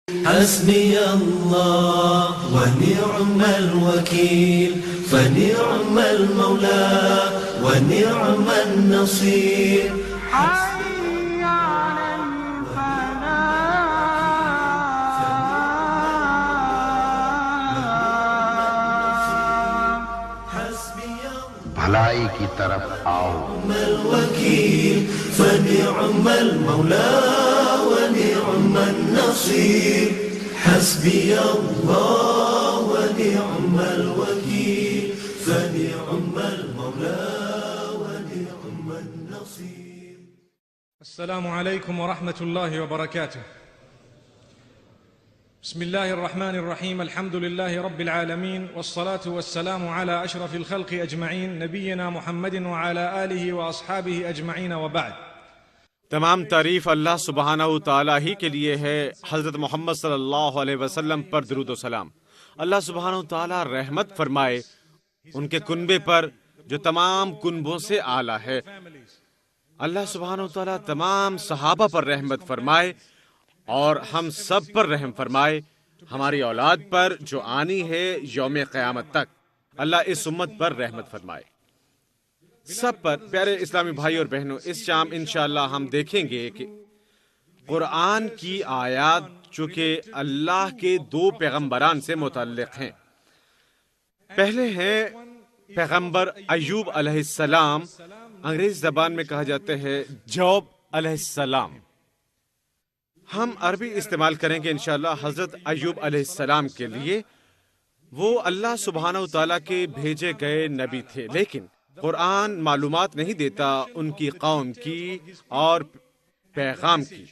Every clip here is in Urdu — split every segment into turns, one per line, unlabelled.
حسبي الله ونعم الوكيل فنعم المولى ونعم النصير.
حي على الفلاح.
بھلائی کی طرف آؤ.
نعم الوكيل فنعم المولى ونعم النصير. حسبي الله ونعم الوكيل فنعم المولى ونعم النصير.
السلام عليكم ورحمة الله وبركاته. بسم الله الرحمن الرحيم. الحمد لله رب العالمين والصلاة والسلام على أشرف الخلق أجمعين نبينا محمد وعلى آله وأصحابه أجمعين وبعد.
تمام تعریف اللہ سبحانہ و تعالیٰ ہی کے لیے ہے. حضرت محمد صلی اللہ علیہ وسلم پر درود و سلام. اللہ سبحانہ و تعالیٰ رحمت فرمائے ان کے کنبے پر جو تمام کنبوں سے اعلیٰ ہے. اللہ سبحانہ و تعالیٰ تمام صحابہ پر رحمت فرمائے اور ہم سب پر رحم فرمائے. ہماری اولاد پر جو آنی ہے یوم قیامت تک اللہ اس امت پر رحمت فرمائے. سب پر پیارے اسلامی بھائی اور بہنوں، اس شام انشاءاللہ ہم دیکھیں گے کہ قرآن کی آیات جو کہ اللہ کے دو پیغمبران سے متعلق ہیں. پہلے ہیں پیغمبر ایوب علیہ السلام، انگریزی زبان میں کہا جاتا ہے جوب علیہ السلام. ہم عربی استعمال کریں گے انشاءاللہ حضرت ایوب علیہ السلام کے لیے. وہ اللہ سبحانہ و تعالیٰ کے بھیجے گئے نبی تھے، لیکن قرآن معلومات نہیں دیتا ان کی قوم کی اور پیغام کی،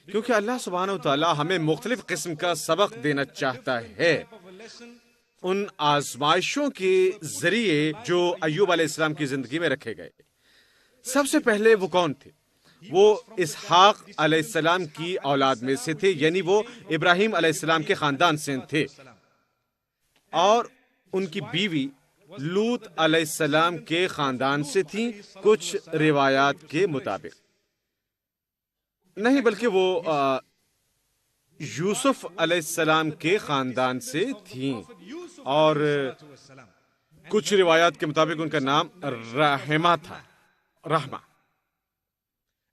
کیونکہ اللہ سبحانہ و تعالیٰ ہمیں مختلف قسم کا سبق دینا چاہتا ہے. ان آزمائشوں کے ذریعے جو ایوب علیہ السلام کی زندگی میں رکھے گئے. سب سے پہلے وہ کون تھے؟ وہ اسحاق علیہ السلام کی اولاد میں سے تھے، یعنی وہ ابراہیم علیہ السلام کے خاندان سے تھے. اور ان کی بیوی لوط علیہ السلام کے خاندان سے تھیں کچھ روایات کے مطابق. نہیں بلکہ وہ یوسف علیہ السلام کے خاندان سے تھیں، اور کچھ روایات کے مطابق ان کا نام رحمہ تھا، رحمہ.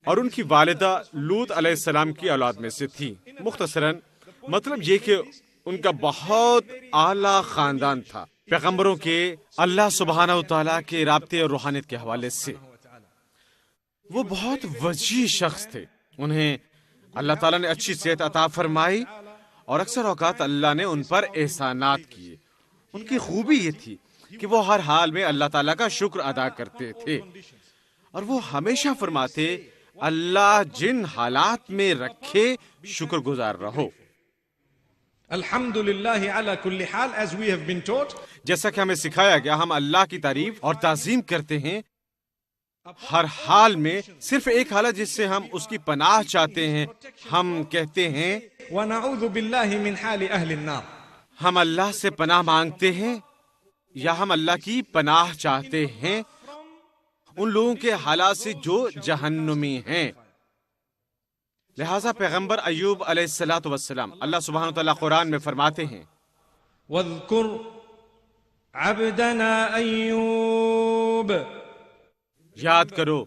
اور ان کی والدہ لوط علیہ السلام کی اولاد میں سے تھی. مختصراً مطلب یہ کہ ان کا بہت اعلیٰ خاندان تھا پیغمبروں کے اللہ سبحانہ و تعالیٰ کے رابطے اور روحانیت کے حوالے سے. وہ بہت وجیح شخص تھے. انہیں اللہ تعالیٰ نے اچھی صحت عطا فرمائی اور اکثر اوقات اللہ نے ان پر احسانات کیے. ان کی خوبی یہ تھی کہ وہ ہر حال میں اللہ تعالیٰ کا شکر ادا کرتے تھے، اور وہ ہمیشہ فرماتے اللہ جن حالات میں رکھے شکر گزار رہو.
الحمدللہ علی کل حال. as we have been taught,
جیسا کہ ہمیں سکھایا گیا ہم اللہ کی تعریف اور تعظیم کرتے ہیں ہر حال میں. صرف ایک حالت جس سے ہم اس کی پناہ چاہتے ہیں، ہم کہتے ہیں
ونعوذ باللہ من حال اہل النار.
ہم اللہ سے پناہ مانگتے ہیں یا ہم اللہ کی پناہ چاہتے ہیں ان لوگوں کے حالات سے جو جہنمی ہیں. لہذا پیغمبر ایوب علیہ السلام اللہ سبحانہ وتعالیٰ قرآن میں فرماتے ہیں
واذکر عبدنا ایوب.
یاد کرو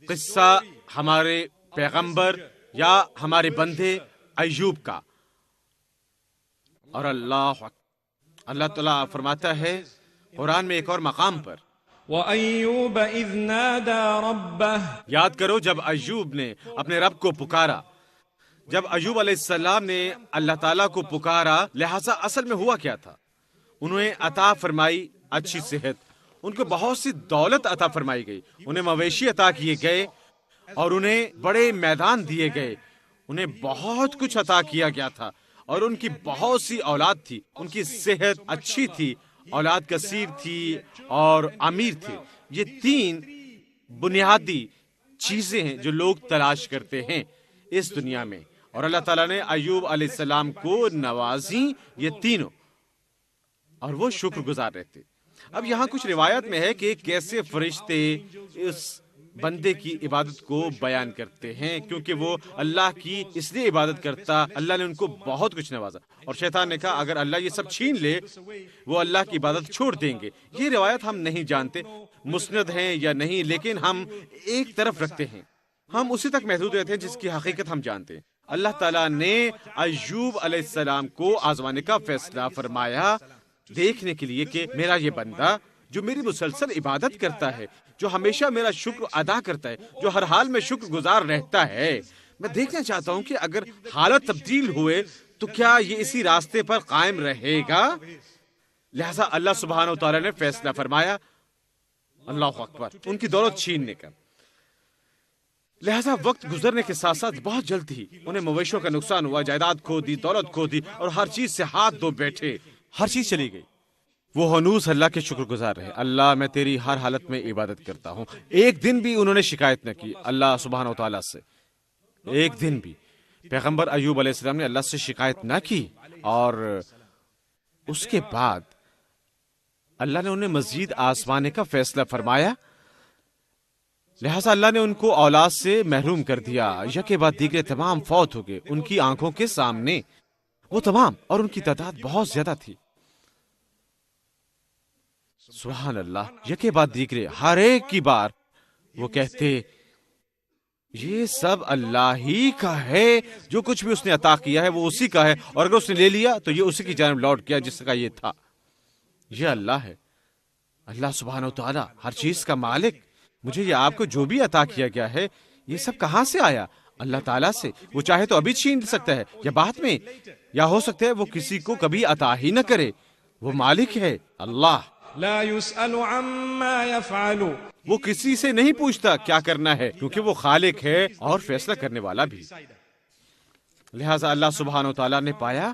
قصہ ہمارے پیغمبر یا ہمارے بندے ایوب کا. اور اللہ تعالیٰ فرماتا ہے قرآن میں ایک اور مقام پر
وَأَيُّوبَ إِذْ نَادَى رَبَّهُ.
یاد کرو جب ایوب نے اپنے رب کو پکارا. جب ایوب علیہ السلام نے اللہ تعالیٰ کو پکارا، لہذا اصل میں ہوا کیا تھا؟ انہیں عطا فرمائی اچھی صحت، ان کو بہت سی دولت عطا فرمائی گئی، انہیں مویشی عطا کیے گئے اور انہیں بڑے میدان دیے گئے. انہیں بہت کچھ عطا کیا گیا تھا اور ان کی بہت سی اولاد تھی. ان کی صحت اچھی تھی، اولاد کثیر تھی اور امیر تھے. یہ تین بنیادی چیزیں ہیں جو لوگ تلاش کرتے ہیں اس دنیا میں، اور اللہ تعالیٰ نے ایوب علیہ السلام کو نوازی یہ تینوں، اور وہ شکر گزار رہتے. اب یہاں کچھ روایت میں ہے کہ کیسے فرشتے اس بندے کی عبادت کو بیان کرتے ہیں، کیونکہ وہ اللہ کی اس لیے عبادت کرتا، اللہ نے ان کو بہت کچھ نوازا، اور شیطان نے کہا اگر اللہ یہ سب چھین لے وہ اللہ کی عبادت چھوڑ دیں گے۔ یہ روایت ہم نہیں جانتے مسند ہیں یا نہیں، لیکن ہم ایک طرف رکھتے ہیں، ہم اسی تک محدود رہتے ہیں جس کی حقیقت ہم جانتے ہیں۔ اللہ تعالیٰ نے ایوب علیہ السلام کو آزمانے کا فیصلہ فرمایا، دیکھنے کے لیے کہ میرا یہ بندہ جو میری مسلسل عبادت کرتا ہے، جو ہمیشہ میرا شکر ادا کرتا ہے، جو ہر حال میں شکر گزار رہتا ہے، میں دیکھنا چاہتا ہوں کہ اگر حالت تبدیل ہوئے تو کیا یہ اسی راستے پر قائم رہے گا۔ لہذا اللہ سبحانہ و تعالیٰ نے فیصلہ فرمایا، اللہ اکبر، ان کی دولت چھیننے کا۔ لہذا وقت گزرنے کے ساتھ ساتھ بہت جلد ہی انہیں مویشیوں کا نقصان ہوا، جائیداد کھو دی، دولت کھو دی، اور ہر چیز سے ہاتھ دھو بیٹھے، ہر چیز چلی گئی۔ وہ ہنوز اللہ کے شکر گزار رہے، اللہ میں تیری ہر حالت میں عبادت کرتا ہوں۔ ایک دن بھی انہوں نے شکایت نہ کی اللہ سبحانہ و تعالیٰ سے، ایک دن بھی۔ پیغمبر ایوب علیہ السلام نے اللہ سے شکایت نہ کی، اور اس کے بعد اللہ نے انہیں مزید آزمانے کا فیصلہ فرمایا۔ لہٰذا اللہ نے ان کو اولاد سے محروم کر دیا، یکے بعد دیگرے تمام فوت ہو گئے ان کی آنکھوں کے سامنے، وہ تمام، اور ان کی تعداد بہت زیادہ تھی۔ سبحان اللہ، یکے بعد دیگرے ہر ایک کی بار وہ کہتے یہ سب اللہ ہی کا ہے، جو کچھ بھی اس نے عطا کیا ہے وہ اسی کا ہے، اور اگر اس نے لے لیا تو یہ اسی کی جانب لوٹ گیا جس کا یہ تھا۔ یہ اللہ ہے، اللہ سبحانہ و تعالیٰ ہر چیز کا مالک۔ مجھے یہ آپ کو جو بھی عطا کیا گیا ہے یہ سب کہاں سے آیا؟ اللہ تعالیٰ سے۔ وہ چاہے تو ابھی چھین سکتا ہے یا بعد میں، یا ہو سکتا ہے وہ کسی کو کبھی عطا ہی نہ کرے۔ وہ مالک ہے اللہ،
لا يسأل عما يفعل،
وہ کسی سے نہیں پوچھتا کیا کرنا ہے، کیونکہ وہ خالق ہے اور فیصلہ کرنے والا بھی۔ لہٰذا اللہ سبحانہ و تعالیٰ نے پایا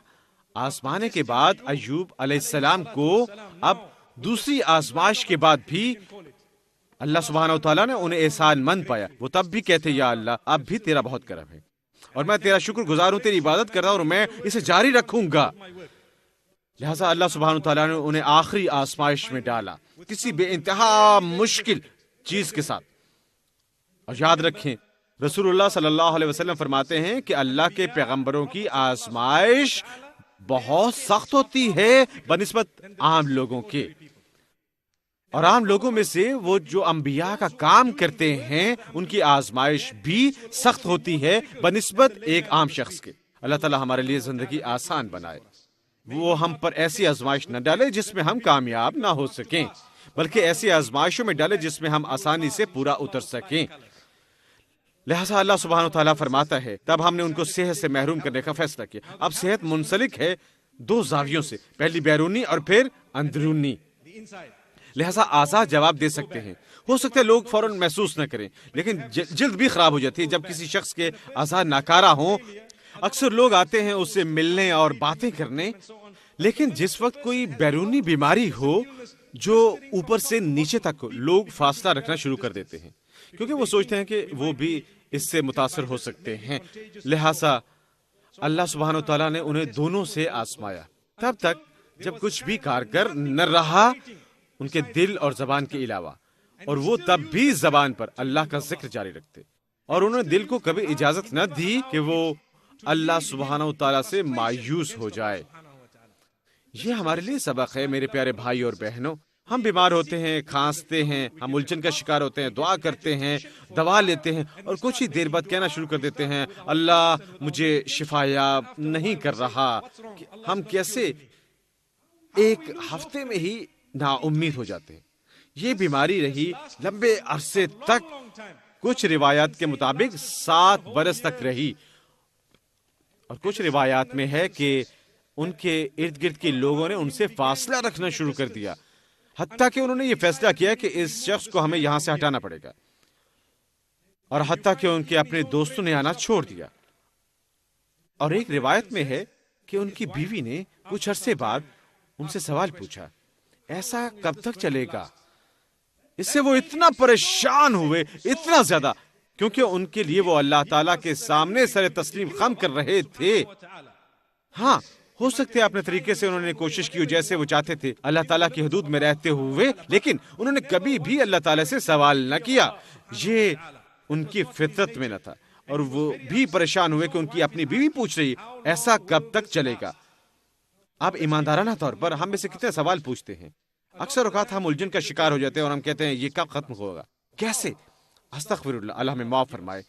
آزمانے کے بعد ایوب علیہ السلام کو اب دوسری آزمائش کے بعد بھی اللہ سبحانہ و تعالیٰ نے انہیں احسان مند پایا۔ وہ تب بھی کہتے یا اللہ اب بھی تیرا بہت کرم ہے، اور میں تیرا شکر گزار ہوں، تیری عبادت کرتا ہوں، اور میں اسے جاری رکھوں گا۔ لہٰذا اللہ سبحانہ و تعالیٰ نے انہیں آخری آزمائش میں ڈالا، کسی بے انتہا مشکل چیز کے ساتھ۔ اور یاد رکھیں رسول اللہ صلی اللہ علیہ وسلم فرماتے ہیں کہ اللہ کے پیغمبروں کی آزمائش بہت سخت ہوتی ہے بنسبت عام لوگوں کے، اور عام لوگوں میں سے وہ جو انبیاء کا کام کرتے ہیں ان کی آزمائش بھی سخت ہوتی ہے بنسبت ایک عام شخص کے۔ اللہ تعالیٰ ہمارے لیے زندگی آسان بنائے، وہ ہم پر ایسی آزمائش نہ ڈالے جس میں ہم کامیاب نہ ہو سکیں، بلکہ ایسی آزمائشوں میں ڈالے جس میں ہم آسانی سے پورا اتر سکیں۔ لہٰذا اللہ سبحانہ و تعالیٰ فرماتا ہے تب ہم نے ان کو صحت سے محروم کرنے کا فیصلہ کیا۔ اب صحت منسلک ہے دو زاویوں سے، پہلی بیرونی اور پھر اندرونی۔ لہٰذا اعضاء جواب دے سکتے ہیں، ہو سکتا ہے لوگ فوراً محسوس نہ کریں، لیکن جلد بھی خراب ہو جاتی ہے جب کسی شخص کے اعضاء ناکارہ ہوں۔ اکثر لوگ آتے ہیں اس سے ملنے اور باتیں کرنے، لیکن جس وقت کوئی بیرونی بیماری ہو جو اوپر سے نیچے تک ہو، لوگ فاصلہ رکھنا شروع کر دیتے ہیں، کیونکہ وہ سوچتے ہیں کہ وہ بھی اس سے متاثر ہو سکتے ہیں۔ لہٰذا اللہ سبحانہ و تعالیٰ نے انہیں دونوں سے آزمایا تب تک جب کچھ بھی کارگر نہ رہا ان کے دل اور زبان کے علاوہ، اور وہ تب بھی زبان پر اللہ کا ذکر جاری رکھتے، اور انہوں نے دل کو کبھی اجازت نہ دی کہ وہ اللہ سبحانہ و تعالیٰ سے مایوس ہو جائے۔ یہ ہمارے لیے سبق ہے میرے پیارے بھائی اور بہنوں۔ ہم بیمار ہوتے ہیں، کھانستے ہیں، ہم الجھن کا شکار ہوتے ہیں، دعا کرتے ہیں، دوا لیتے ہیں، اور کچھ ہی دیر بعد کہنا شروع کر دیتے ہیں اللہ مجھے شفا یاب نہیں کر رہا۔ ہم کیسے ایک ہفتے میں ہی نا امید ہو جاتے ہیں۔ یہ بیماری رہی لمبے عرصے تک، کچھ روایات کے مطابق 7 برس تک رہی، اور کچھ روایات میں ہے کہ ان کے ارد گرد کے لوگوں نے ان سے فاصلہ رکھنا شروع کر دیا، حتیٰ کہ انہوں نے یہ فیصلہ کیا کہ اس شخص کو ہمیں یہاں سے ہٹانا پڑے گا، اور حتیٰ کہ ان کے اپنے دوستوں نے آنا چھوڑ دیا۔ اور ایک روایت میں ہے کہ ان کی بیوی نے کچھ عرصے بعد ان سے سوال پوچھا ایسا کب تک چلے گا؟ اس سے وہ اتنا پریشان ہوئے، اتنا زیادہ، کیونکہ ان کے لیے وہ اللہ تعالیٰ کے سامنے سر تسلیم خم کر رہے تھے۔ ہاں، ہو سکتے اپنے طریقے سے انہوں نے کوشش کی جیسے وہ چاہتے تھے اللہ تعالیٰ کی حدود میں رہتے ہوئے، لیکن انہوں نے کبھی بھی اللہ تعالیٰ سے سوال نہ کیا. یہ ان کی فطرت میں نہ تھا، اور وہ بھی پریشان ہوئے کہ ان کی اپنی بیوی پوچھ رہی ایسا کب تک چلے گا. اب ایماندارانہ طور پر ہم میں سے کتنے سوال پوچھتے ہیں. اکثر اوقات ہم الجھن کا شکار ہو جاتے ہیں اور ہم کہتے ہیں یہ کب ختم ہوگا، کیسے. استغفر اللہ، اللہ ہمیں معاف فرمائے.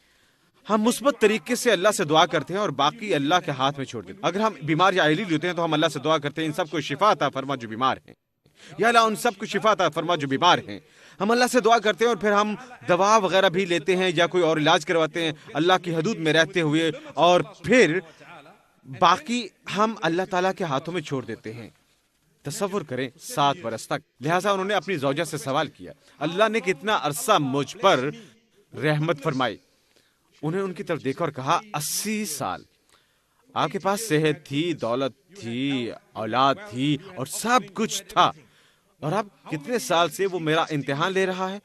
ہم مثبت طریقے سے اللہ سے دعا کرتے ہیں اور باقی اللہ کے ہاتھ میں چھوڑ دیتے ہیں. اگر ہم بیمار یا علیل ہوتے ہیں تو ہم اللہ سے دعا کرتے ہیں ان سب کو شفا عطا فرما جو بیمار ہیں، یا اللہ ان سب کو شفا عطا فرما جو بیمار ہیں. ہم اللہ سے دعا کرتے ہیں اور پھر ہم دوا وغیرہ بھی لیتے ہیں یا کوئی اور علاج کرواتے ہیں اللہ کی حدود میں رہتے ہوئے، اور پھر باقی ہم اللہ تعالیٰ کے ہاتھوں میں چھوڑ دیتے ہیں. تصور کریں 7 برس تک. لہٰذا انہوں نے اپنی زوجہ سے سوال کیا اللہ نے کتنا عرصہ مجھ پر رحمت فرمائی. انہیں ان کی طرف دیکھا اور کہا 80 سال. آپ کے پاس صحت تھی، دولت تھی، اولاد تھی اور سب کچھ تھا، اور اب کتنے سال سے وہ میرا امتحان لے رہا ہے.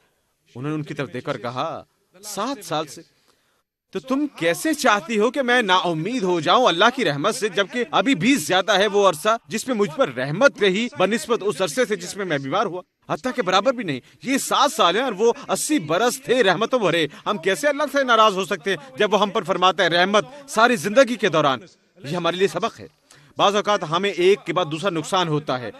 انہوں نے ان کی طرف دیکھ کر کہا 7 سال سے. تو تم کیسے چاہتی ہو کہ میں نا امید ہو جاؤں اللہ کی رحمت سے، جبکہ ابھی بھی زیادہ ہے وہ عرصہ جس میں مجھ پر رحمت رہی بنسبت اس عرصے سے جس میں میں بیمار ہوا. حتیٰ کہ برابر بھی نہیں. یہ 7 سال ہیں اور وہ 80 برس تھے رحمتوں بھرے. ہم کیسے اللہ سے ناراض ہو سکتے ہیں جب وہ ہم پر فرماتا ہے رحمت ساری زندگی کے دوران. یہ ہمارے لیے سبق ہے. بعض اوقات ہمیں ایک کے بعد دوسرا نقصان ہوتا ہے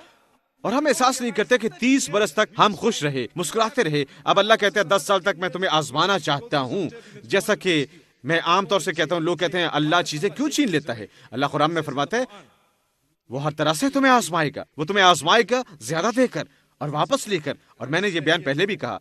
اور ہم احساس نہیں کرتے کہ 30 برس تک ہم خوش رہے، مسکراتے رہے. اب اللہ کہتے ہیں 10 سال تک میں تمہیں آزمانا چاہتا ہوں. جیسا کہ میں عام طور سے کہتا ہوں، لوگ کہتے ہیں اللہ چیزیں کیوں چھین لیتا ہے. اللہ قرآن میں فرماتا ہے وہ ہر طرح سے تمہیں آزمائے گا. وہ تمہیں آزمائے گا زیادہ دے کر اور واپس لے کر. اور میں نے یہ بیان پہلے بھی کہا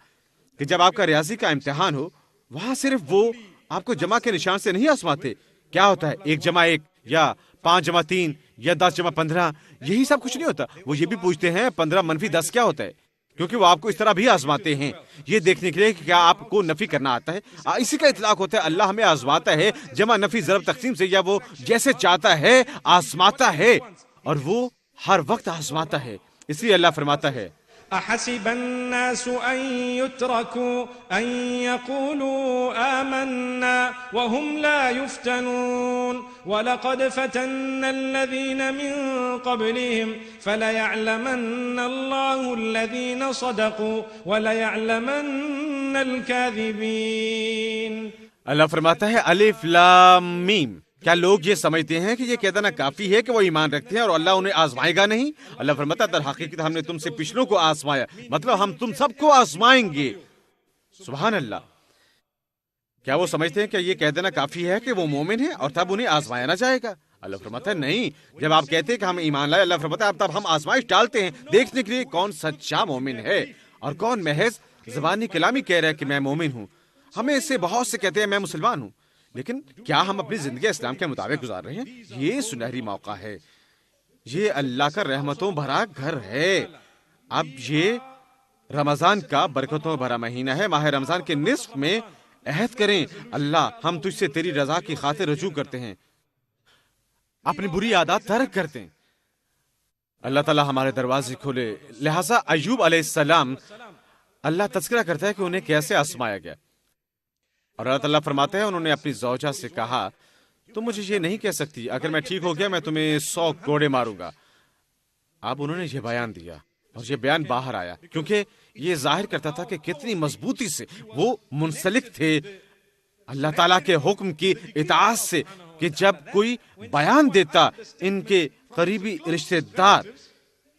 کہ جب آپ کا ریاضی کا امتحان ہو، وہاں صرف وہ آپ کو جمع کے نشان سے نہیں آزماتے. کیا ہوتا ہے 1 جمع 1 یا 5 جمع 3 یا 10 جمع 15، یہی سب کچھ نہیں ہوتا. وہ یہ بھی پوچھتے ہیں 15 منفی 10 کیا ہوتا ہے، کیونکہ وہ آپ کو اس طرح بھی آزماتے ہیں یہ دیکھنے کے لیے کہ کیا آپ کو نفی کرنا آتا ہے. اسی کا اطلاق ہوتا ہے اللہ ہمیں آزماتا ہے جمع نفی ضرب تقسیم سے، یا وہ جیسے چاہتا ہے آزماتا ہے، اور وہ ہر وقت آزماتا ہے. اس لیے اللہ فرماتا ہے
أحسب الناس أن يتركوا أن يقولوا آمنا وهم لا يفتنون ولقد فتنا الذين من قبلهم فليعلمن الله الذين صدقوا وليعلمن الكاذبين.
اللہ فرماتا ہے الف لام میم. کیا لوگ یہ سمجھتے ہیں کہ یہ کہہ دینا کافی ہے کہ وہ ایمان رکھتے ہیں اور اللہ انہیں آزمائے گا نہیں؟ اللہ فرماتا ہے در حقیقت ہم نے تم سے پچھلوں کو آزمایا، مطلب ہم تم سب کو آزمائیں گے. سبحان اللہ. کیا وہ سمجھتے ہیں کہ یہ کہہ دینا کافی ہے کہ وہ مومن ہیں اور تب انہیں آزمایا نہ جائے گا؟ اللہ فرماتا ہے نہیں. جب آپ کہتے ہیں کہ ہم ایمان لائے، اللہ فرماتا ہے اب تب ہم آزمائش ڈالتے ہیں دیکھنے کے لیے کون سچا مومن ہے اور کون محض زبانی کلامی کہہ رہا ہے کہ میں مومن ہوں. ہمیں اس سے بہت سے کہتے ہیں میں مسلمان ہوں، لیکن کیا ہم اپنی زندگی اسلام کے مطابق گزار رہے ہیں؟ یہ سنہری موقع ہے، یہ اللہ کا رحمتوں بھرا گھر ہے. اب یہ رمضان کا برکتوں بھرا مہینہ ہے. ماہ رمضان کے نصف میں عہد کریں اللہ ہم تجھ سے تیری رضا کی خاطر رجوع کرتے ہیں، اپنی بری عادات ترک کرتے ہیں. اللہ تعالیٰ ہمارے دروازے کھولے. لہٰذا ایوب علیہ السلام اللہ تذکرہ کرتا ہے کہ انہیں کیسے آزمایا گیا، اور اللہ تعالیٰ فرماتے ہیں انہوں نے اپنی زوجہ سے کہا تم مجھے یہ نہیں کہہ سکتی اگر میں ٹھیک ہو گیا میں تمہیں 100 کوڑے ماروں گا. اب انہوں نے یہ بیان دیا اور یہ بیان باہر آیا کیونکہ یہ ظاہر کرتا تھا کہ کتنی مضبوطی سے وہ منسلک تھے اللہ تعالیٰ کے حکم کی اطاعت سے، کہ جب کوئی بیان دیتا ان کے قریبی رشتہ دار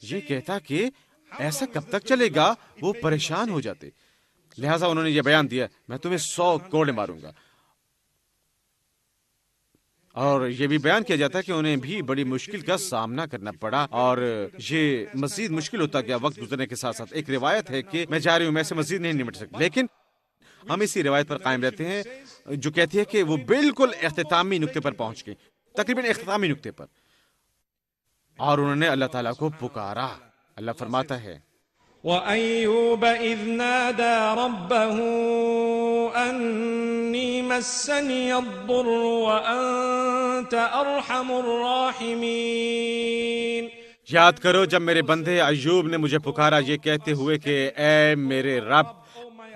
یہ کہتا کہ ایسا کب تک چلے گا، وہ پریشان ہو جاتے. لہٰذا انہوں نے یہ بیان دیا میں تمہیں 100 کوڑے ماروں گا. اور یہ بھی بیان کیا جاتا ہے کہ انہیں بھی بڑی مشکل کا سامنا کرنا پڑا اور یہ مزید مشکل ہوتا گیا وقت گزرنے کے ساتھ ساتھ. ایک روایت ہے کہ میں جا رہی ہوں میں سے مزید نہیں نمٹ سکتا، لیکن ہم اسی روایت پر قائم رہتے ہیں جو کہتی ہے کہ وہ بالکل اختتامی نقطے پر پہنچ گئی، تقریباً اختتامی نقطے پر، اور انہوں نے اللہ تعالیٰ کو پکارا. اللہ فرماتا ہے
وَأَيُّوبَ إِذْ نَادَى رَبَّهُ أَنِّي مَسَّنِيَ الضُّرُّ وَأَنْتَ أَرْحَمُ الرَّاحِمِينَ.
یاد کرو جب میرے بندے ایوب نے مجھے پکارا یہ کہتے ہوئے کہ اے میرے رب،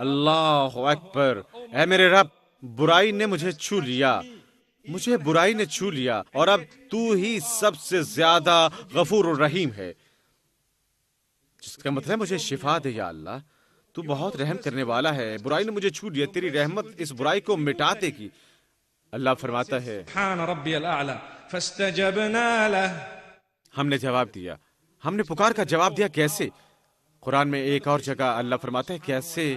اللہ اکبر، اے میرے رب، برائی نے مجھے چھو لیا، مجھے برائی نے چھو لیا اور اب تو ہی سب سے زیادہ غفور الرحیم ہے، جس کا مطلب مجھے شفا دے یا اللہ، تو بہت رحم کرنے والا ہے، برائی نے مجھے چھو لیا، تیری رحمت اس برائی کو مٹا دے گی۔ اللہ فرماتا ہے
سبحان ربی الاعلی فاستجبنا له،
ہم نے جواب دیا، ہم نے پکار کا جواب دیا۔ کیسے؟ قرآن میں ایک اور جگہ اللہ فرماتا ہے کیسے؟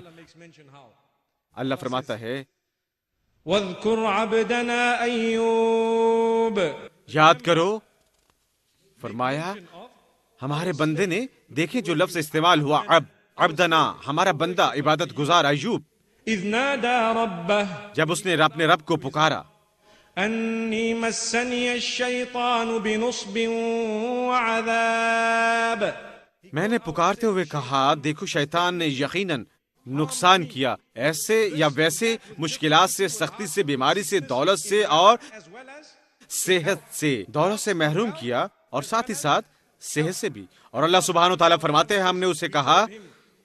اللہ فرماتا ہے
واذکر عبدنا ایوب،
یاد کرو، فرمایا ہمارے بندے نے، دیکھیں جو لفظ استعمال ہوا، عبدنا، ہمارا بندہ عبادت گزار ایوب،
اذ نادى ربه،
جب اس نے اپنے رب کو پکارا،
انی مسنی الشیطان بنصب وعذاب،
میں نے پکارتے ہوئے کہا دیکھو شیطان نے یقیناً نقصان کیا، ایسے یا ویسے، مشکلات سے، سختی سے، بیماری سے، دولت سے اور صحت سے، دولت سے محروم کیا اور ساتھ ہی ساتھ صحت سے بھی۔ اور اللہ سبحانہ و تعالیٰ فرماتے ہیں ہم نے اسے کہا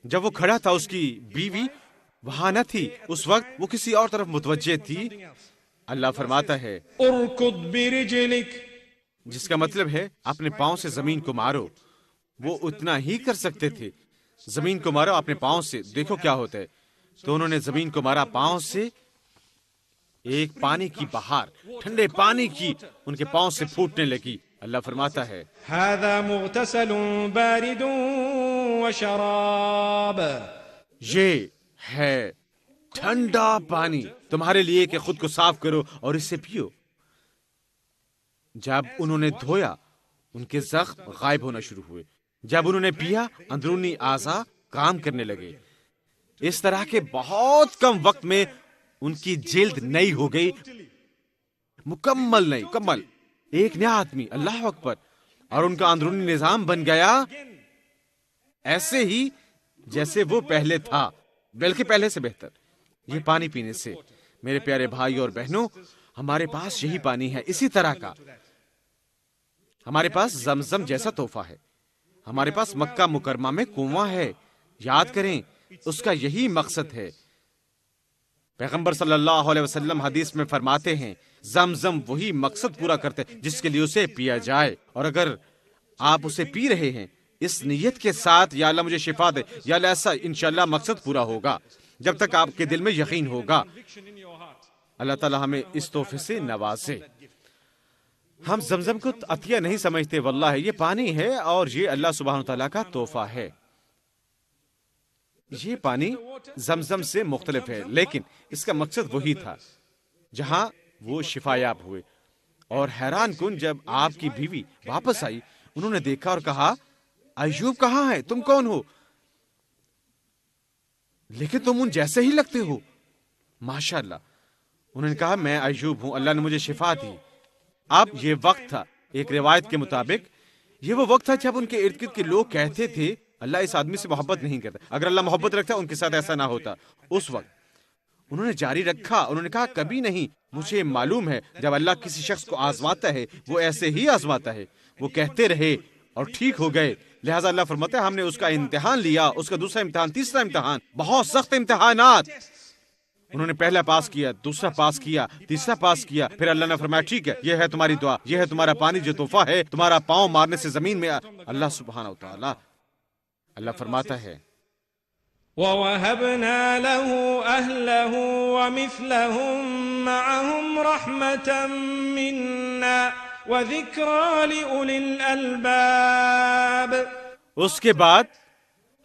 جب وہ کھڑا تھا، اس کی بیوی وہاں نہ تھی، اس وقت وہ کسی اور طرف متوجہ تھی۔ اللہ فرماتا ہے
ارکض برجلک،
جس کا مطلب ہے اپنے پاؤں سے زمین کو مارو۔ وہ اتنا ہی کر سکتے تھے، زمین کو مارو اپنے پاؤں سے، دیکھو کیا ہوتا ہے۔ تو انہوں نے زمین کو مارا پاؤں سے، ایک پانی کی بہار، ٹھنڈے پانی کی ان کے پاؤں سے پھوٹنے لگی۔ اللہ فرماتا ہے
هذا مغتسل بارد وشراب،
یہ ہے ٹھنڈا پانی تمہارے لیے کہ خود کو صاف کرو اور اسے پیو۔ جب انہوں نے دھویا ان کے زخم غائب ہونا شروع ہوئے، جب انہوں نے پیا اندرونی اعضاء کام کرنے لگے۔ اس طرح کے بہت کم وقت میں ان کی جلد نئی ہو گئی، مکمل نئی، مکمل ایک نیا آدمی، اللہ اکبر، اور ان کا اندرونی نظام بن گیا ایسے ہی جیسے وہ پہلے تھا، بلکہ پہلے سے بہتر۔ یہ پانی پینے سے میرے پیارے بھائی اور بہنوں، ہمارے پاس یہی پانی ہے، اسی طرح کا ہمارے پاس زمزم جیسا تحفہ ہے، ہمارے پاس مکہ مکرمہ میں کنواں ہے، یاد کریں اس کا یہی مقصد ہے۔ پیغمبر صلی اللہ علیہ وسلم حدیث میں فرماتے ہیں زمزم وہی مقصد پورا کرتے جس کے لیے اسے پیا جائے، اور اگر آپ اسے پی رہے ہیں اس نیت کے ساتھ یا اللہ مجھے شفا دے، یا اللہ ایسا، انشاءاللہ مقصد پورا ہوگا جب تک آپ کے دل میں یقین ہوگا۔ اللہ تعالی ہمیں اس تحفے سے نوازے۔ ہم زمزم کو عطیہ نہیں سمجھتے، واللہ یہ پانی ہے اور یہ اللہ سبحانہ تعالیٰ کا تحفہ ہے۔ یہ پانی زمزم سے مختلف ہے، لیکن اس کا مقصد وہی تھا جہاں وہ شفایاب ہوئے۔ اور حیران کن جب آپ کی بیوی واپس آئی، انہوں نے دیکھا اور کہا ایوب کہاں ہے؟ تم کون ہو؟ لیکن تم ان جیسے ہی لگتے ہو، ماشاءاللہ۔ انہوں نے کہا میں ایوب ہوں، اللہ نے مجھے شفا دی۔ اب یہ وقت تھا، ایک روایت کے مطابق یہ وہ وقت تھا جب ان کے ارد گرد کے لوگ کہتے تھے اللہ اس آدمی سے محبت نہیں کرتا، اگر اللہ محبت رکھتا ان کے ساتھ ایسا نہ ہوتا۔ اس وقت انہوں نے جاری رکھا، انہوں نے کہا کبھی نہیں، مجھے معلوم ہے جب اللہ کسی شخص کو آزماتا ہے وہ ایسے ہی آزماتا ہے۔ وہ کہتے رہے اور ٹھیک ہو گئے، لہٰذا اللہ فرماتا ہے ہم نے اس کا امتحان لیا، اس کا دوسرا امتحان، تیسرا امتحان، بہت سخت امتحانات۔ انہوں نے پہلا پاس کیا، دوسرا پاس کیا، تیسرا پاس کیا، پھر اللہ نے فرمایا ٹھیک ہے، یہ ہے تمہاری دعا، یہ ہے تمہارا پانی جو تحفہ ہے، تمہارا پاؤں مارنے سے زمین میں۔ اللہ سبحانہ وتعالی، اللہ فرماتا ہے
وَوَهَبْنَا لَهُ أَهْلَهُ وَمِثْلَهُمْ مَعَهُمْ رَحْمَةً مِنَّا وَذِكْرَى لِأُولِي الْأَلْبَابِ۔
اس کے بعد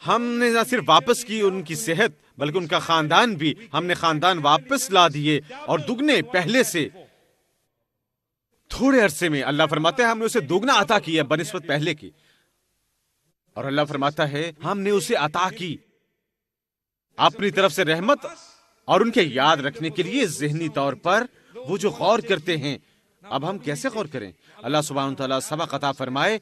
ہم نے نہ صرف واپس کی ان کی صحت بلکہ ان کا خاندان بھی، ہم نے خاندان واپس لا دیے اور دگنے پہلے سے تھوڑے عرصے میں۔ اللہ فرماتا ہے ہم نے اسے دوگنا عطا کیا بنسبت پہلے کی، اور اللہ فرماتا ہے ہم نے اسے عطا کی اپنی طرف سے رحمت اور ان کے یاد رکھنے کے لیے ذہنی طور پر وہ جو غور کرتے ہیں۔ اب ہم کیسے غور کریں؟ اللہ سبحانہ تعالیٰ سبق عطا فرمائے،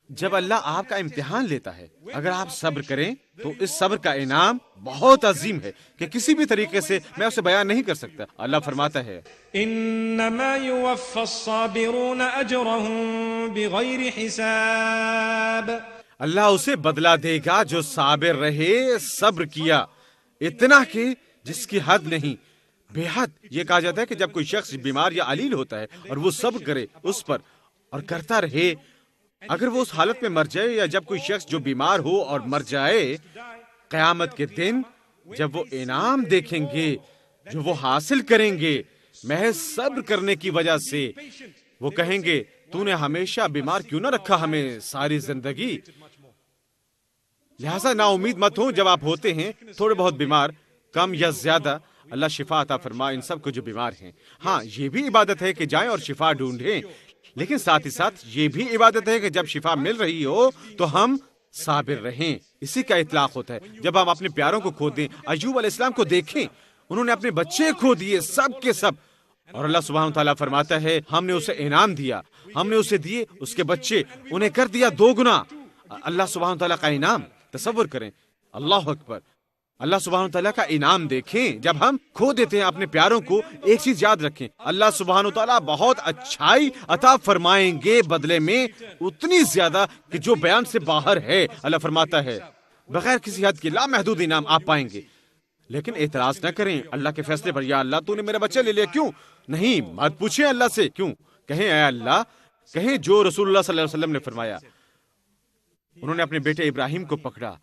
جب اللہ آپ کا امتحان لیتا ہے اگر آپ صبر کریں تو اس صبر کا انعام بہت عظیم ہے کہ کسی بھی طریقے سے میں اسے بیان نہیں کر سکتا۔ اللہ فرماتا ہے
انما يوفى الصابرون اجرهم بغیر حساب،
اللہ اسے بدلہ دے گا جو صابر رہے، صبر کیا اتنا کہ جس کی حد نہیں، بے حد یہ کہا جاتا ہے کہ جب کوئی شخص بیمار یا علیل ہوتا ہے اور وہ صبر کرے اس پر اور کرتا رہے، اگر وہ اس حالت میں مر جائے، یا جب کوئی شخص جو بیمار ہو اور مر جائے، قیامت کے دن جب وہ انعام دیکھیں گے جو وہ حاصل کریں گے محض صبر کرنے کی وجہ سے، وہ کہیں گے تو نے ہمیشہ بیمار کیوں نہ رکھا ہمیں ساری زندگی۔ لہٰذا نا امید مت ہو جب آپ ہوتے ہیں تھوڑے بہت بیمار، کم یا زیادہ، اللہ شفا عطا فرمائے ان سب کو جو بیمار ہیں۔ ہاں یہ بھی عبادت ہے کہ جائیں اور شفا ڈھونڈیں، لیکن ساتھ ہی ساتھ یہ بھی عبادت ہے کہ جب شفا مل رہی ہو تو ہم صابر رہیں۔ اسی کا اطلاق ہوتا ہے جب ہم اپنے پیاروں کو کھو دیں۔ ایوب علیہ السلام کو دیکھیں، انہوں نے اپنے بچے کھو دیے، سب کے سب، اور اللہ سبحانہ وتعالیٰ فرماتا ہے ہم نے اسے انعام دیا، ہم نے اسے دیے اس کے بچے، انہیں کر دیا 2 گنا۔ اللہ سبحانہ وتعالیٰ کا انعام تصور کریں، اللہ اکبر، اللہ سبحانہ وتعالیٰ کا انعام دیکھیں۔ جب ہم کھو دیتے ہیں اپنے پیاروں کو، ایک چیز یاد رکھیں، اللہ سبحانہ وتعالیٰ بہت اچھائی عطا فرمائیں گے بدلے میں، اتنی زیادہ کہ جو بیان سے باہر ہے۔ اللہ فرماتا ہے بغیر کسی حد کے لامحدود انعام آپ پائیں گے، لیکن اعتراض نہ کریں اللہ کے فیصلے پر۔ یا اللہ تو نے میرا بچہ لے لیا، کیوں؟ نہیں، مت پوچھیں اللہ سے کیوں، کہیں اے اللہ، کہیں جو رسول اللہ صلی اللہ علیہ وسلم نے فرمایا۔ انہوں نے اپنے بیٹے ابراہیم کو پکڑا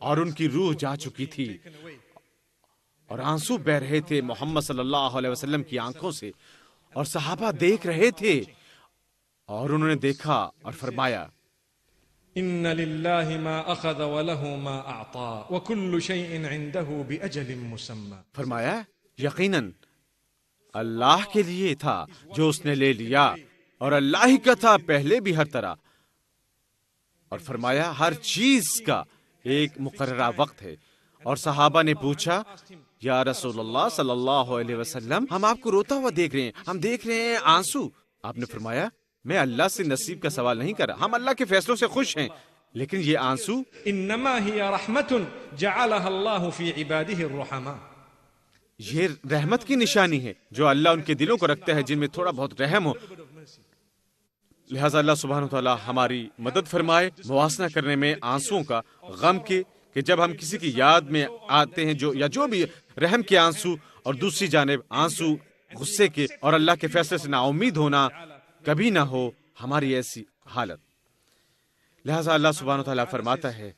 اور ان کی روح جا چکی تھی اور آنسو بہ رہے تھے محمد صلی اللہ علیہ وسلم کی آنکھوں سے، اور صحابہ دیکھ رہے تھے، اور انہوں نے دیکھا اور فرمایا
ان للہ ما اخذ وله ما اعطى وكل شيء عنده باجل مسمى،
فرمایا یقیناً اللہ کے لیے تھا جو اس نے لے لیا، اور اللہ ہی کا تھا پہلے بھی ہر طرح، اور فرمایا ہر چیز کا ایک مقررہ وقت ہے۔ اور صحابہ نے پوچھا یا رسول اللہ صلی اللہ علیہ وسلم، ہم آپ کو روتا ہوا دیکھ رہے ہیں، ہم دیکھ رہے ہیں آنسو۔ آپ نے فرمایا میں اللہ سے نصیب کا سوال نہیں کر رہا، ہم اللہ کے فیصلوں سے خوش ہیں، لیکن یہ آنسو
انما هي رحمة جعلها الله في عباده الرحماء،
یہ رحمت کی نشانی ہے جو اللہ ان کے دلوں کو رکھتا ہے جن میں تھوڑا بہت رحم ہو۔ لہٰذا اللہ سبحانہ وتعالیٰ ہماری مدد فرمائے موازنہ کرنے میں آنسوؤں کا، غم کے، کہ جب ہم کسی کی یاد میں آتے ہیں جو بھی رحم کے آنسو، اور دوسری جانب آنسو غصے کے اور اللہ کے فیصلے سے نا امید ہونا کبھی نہ ہو ہماری ایسی حالت۔ لہٰذا اللہ سبحانہ وتعالیٰ فرماتا ہے